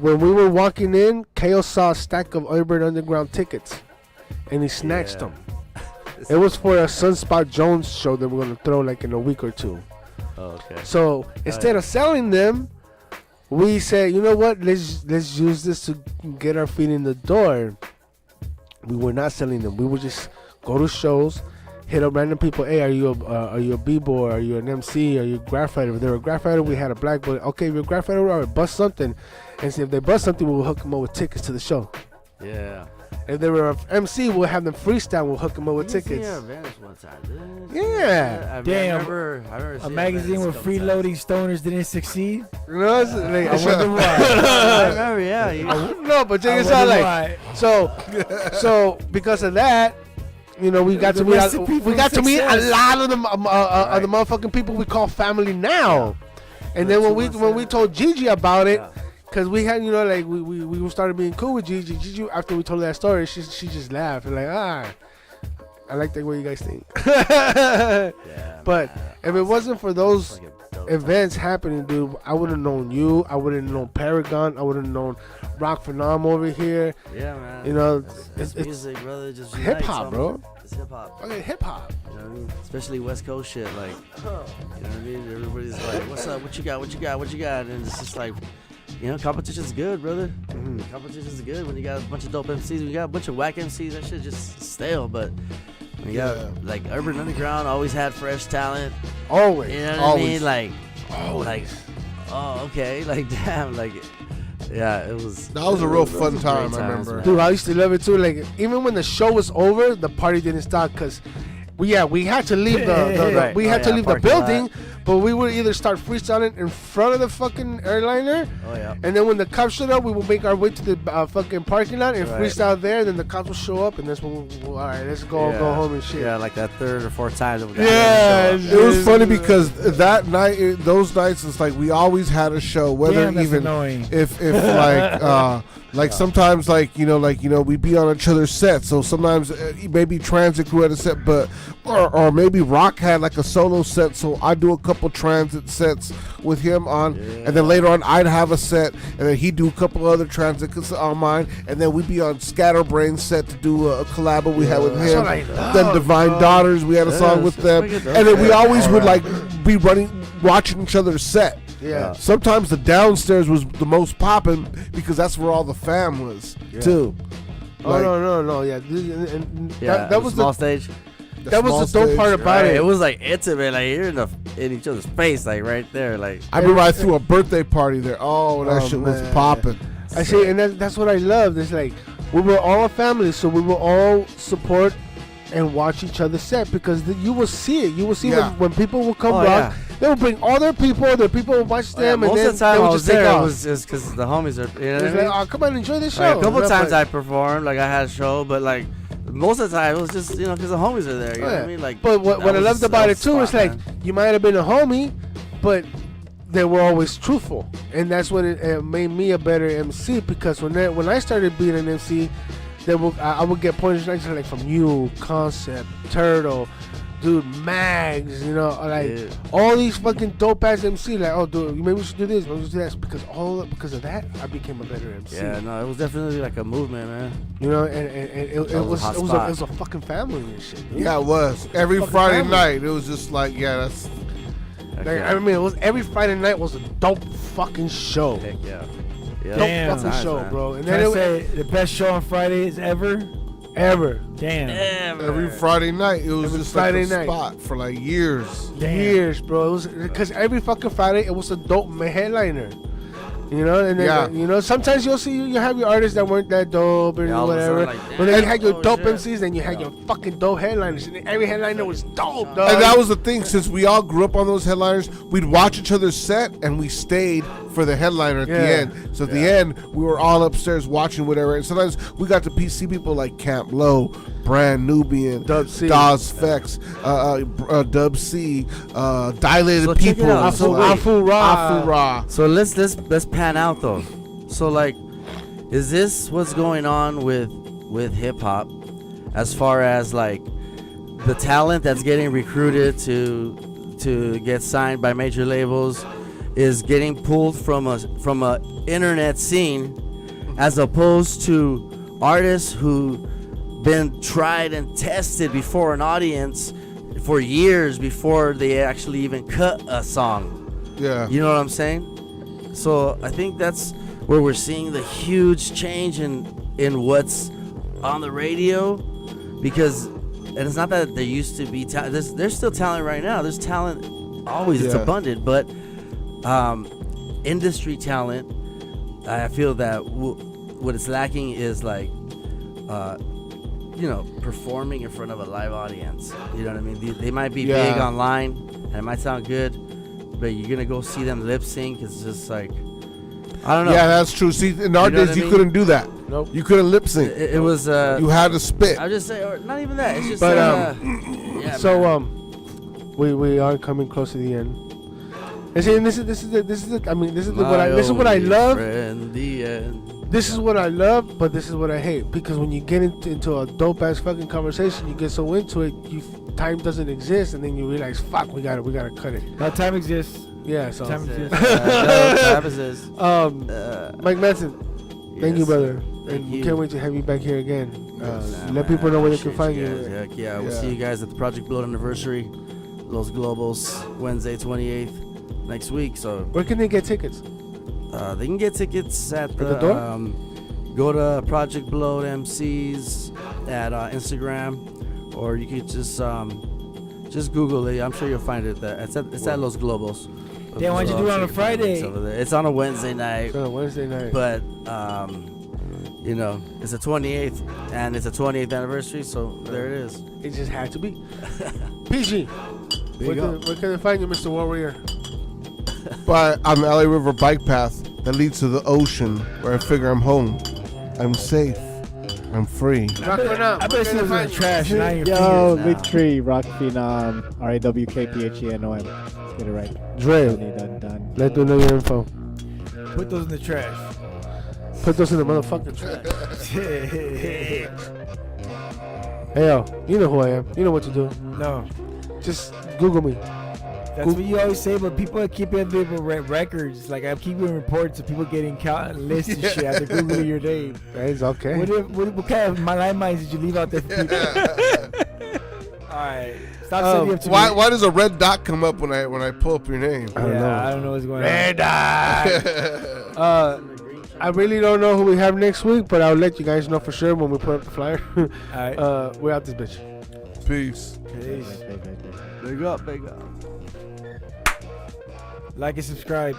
when we were walking in, Kale saw a stack of Urban Underground tickets, and he snatched them. It was for a Sunspot Jones show that we're gonna throw like in a week or two. Oh, okay. So instead of selling them, we said, you know what? Let's use this to get our feet in the door. We were not selling them. We would just go to shows, hit up random people. Hey, are you a b-boy? Are you an MC? Are you a graph writer? If they were a graph writer, we had a black boy. Okay, if you're a graph writer, all right, bust something. And see if they bust something, we'll hook them up with tickets to the show. Yeah. If they were an MC, we'll have them freestyle. We'll hook them up with tickets. One time, Yeah. I Damn. remember A seeing magazine Venice with a couple freeloading stoners didn't succeed. You know, it's like, I wonder why. I remember, yeah. No, but check I this out. wonder Like, why. so because of that, you know, we got to meet. We got to meet a lot of the of the motherfucking people we call family now. And then when we told Gigi about it, because we had, you know, like we started being cool with Gigi. Gigi, after we told that story, she just laughed and like, I like the way you guys think. But if it wasn't for those events happening, dude, I wouldn't have known you. I wouldn't have known Paragon. I wouldn't have known Rock Phenom over here. Yeah, man. You know, it's music, brother. Just hip hop, bro. It's hip hop. Okay, hip hop. You know what I mean? Especially West Coast shit. Like, you know what I mean? Everybody's like, "What's up? What you got? What you got? What you got?" And it's just like, you know, competition's good, brother. Competition's good when you got a bunch of dope MCs. When you got a bunch of whack MCs, that shit just stale. But when you got like Urban Underground, always had fresh talent. Always. You know what I mean? Like, oh, okay. Like, damn. Like, yeah, it was. That was a real fun great time, I times, remember. man. Dude, I used to love it too. Like, even when the show was over, the party didn't stop because we had to leave Right. we had to leave the parking building, lot. but we would either start freestyling in front of the fucking airliner. Oh, yeah. And then when the cops showed up, we would make our way to the fucking parking lot and Right. freestyle there. Then the cops would show up, and that's when all right, let's go home and shit. Yeah, like that third or fourth time that we got Yeah, to show It was funny because that night, those nights, it's like we always had a show. Whether Damn, that's even annoying. if like sometimes like we'd be on each other's sets. So sometimes maybe Transit crew had a set, but or maybe Rock had like a solo set. So I'd do a couple Transit sets with him on, and then later on I'd have a set, and then he'd do a couple other Transit on mine, and then we'd be on Scatterbrain's set to do a collab we had with him. Then Divine Daughters, we had a song with them, and then we always would like be watching each other's set. Yeah. Sometimes the downstairs was the most popping because that's where all the fam was too. Oh Like, no, yeah. That was small the stage. That was the dope part about it. It was like intimate, like you're in each other's face, like right there, like. I remember I threw a birthday party there. Oh, that shit was man. popping. I see, and that's what I loved. It's like we were all a family, so we will all support and watch each other set because you will see it. You will see when people will come rock. They will bring all their people will watch them, and most then of the time they I will was just take there, it off. was just because the homies are. You know what I It's mean? like, oh, come on, enjoy this show. Like, a couple Yeah, times but- I performed, like I had a show, but like most of the time it was just because the homies are there. You know what I mean? Like, but what I loved about it too is like you might have been a homie, but they were always truthful, and that's what it made me a better MC because when I started being an MC, I would get pointers like from you, Concept, Turtle, dude, Mags, you know, like all these fucking dope ass MC. Like, oh, dude, maybe we should do this, maybe we should do that. Because of that, I became a better MC. Yeah, no, it was definitely like a movement, man. You know, and it was a fucking family and shit. Dude. Yeah, it was. Every Fucking Friday family. night, it was just like, that's. Like, I mean, it was every Friday night was a dope fucking show. Heck yeah. Dope fucking show, man. bro. And Can then I say the best show on Fridays ever? Damn. Every Friday night, it was Every just Friday like a night. spot for like years. Years, bro. It was because every fucking Friday it was a dope headliner. You know, and then you know sometimes you have your artists that weren't that dope or all of a whatever. sudden, like, But then you had your oh, dope shit. MCs, then you had your fucking dope headliners, and every headliner was dope, dog. And that was the thing, since we all grew up on those headliners, we'd watch each other's set and we stayed for the headliner at the end. So at the end, we were all upstairs watching whatever. And sometimes we got to see people like Camp Low, Brand Nubian, Dub C, Daz Fex, Dub C, Dilated So check it People, out. So wait. Afu Ra. So let's pan out though. So like, is this what's going on with hip hop, as far as like the talent that's getting recruited to get signed by major labels is getting pulled from a internet scene, as opposed to artists who been tried and tested before an audience for years before they actually even cut a song. Yeah. You know what I'm saying? So I think that's where we're seeing the huge change in what's on the radio, because and it's not that there used to be talent. There's still talent right now. There's talent always. It's abundant, but industry talent, I feel that what it's lacking is like performing in front of a live audience. You know what I mean? They might be big online and it might sound good, but you're gonna go see them lip sync. It's just like, I don't know. Yeah, that's true. See, in our days, you couldn't do that. Nope. You couldn't lip sync. It was. You had to spit. I just say, or not even that. It's just. But yeah. So we are coming close to the end. And see, this is what I love. This is what I love, but this is what I hate, because when you get into a dope ass fucking conversation, you get so into it, time doesn't exist, and then you realize, fuck, we gotta cut it. Now time exists. Yeah, so time exists. Time exists. Mike Manson, thank you, brother. Thank you. Can't wait to have you back here again. Let people know where they can find you. Heck yeah, we'll see you guys at the Project Blood anniversary, Los Globos, Wednesday 28th next week. So where can they get tickets? They can get tickets at the door? Go to Project Blood MCs at Instagram, or you could just Google it. I'm sure you'll find it there. It's at Los Globos. Damn, why'd you do it on a Friday? It's on a Wednesday night. It's on a Wednesday night. But it's the 28th, and it's a 28th anniversary, so there it is. It just had to be. PG, where can they find you, Mr. Warrior? But on the LA River bike path that leads to the ocean, where I figure I'm home. I'm safe. I'm free. I bet it was in the trash. And I ain't Yo, Big Tree, Rock Phenom, RAWKPHENOM. Let's get it right. Dre, done. let them know your info. Put those in the trash. Put those in the motherfucking trash. Hey, yo, you know who I am. You know what to do. No. Just Google me. That's what you always say, but people keep in records. Like, I'm keeping reports of people getting count lists and shit after Googling your name. That's okay. What kind of landmines did you leave out there for people? Alright. Stop sending up to me. Why does a red dot come up when I pull up your name? I don't know. I don't know what's going on. Red dot! I really don't know who we have next week, but I'll let you guys know for sure when we put up the flyer. Alright. We're out this bitch. Peace. Big up, big up. Like and subscribe.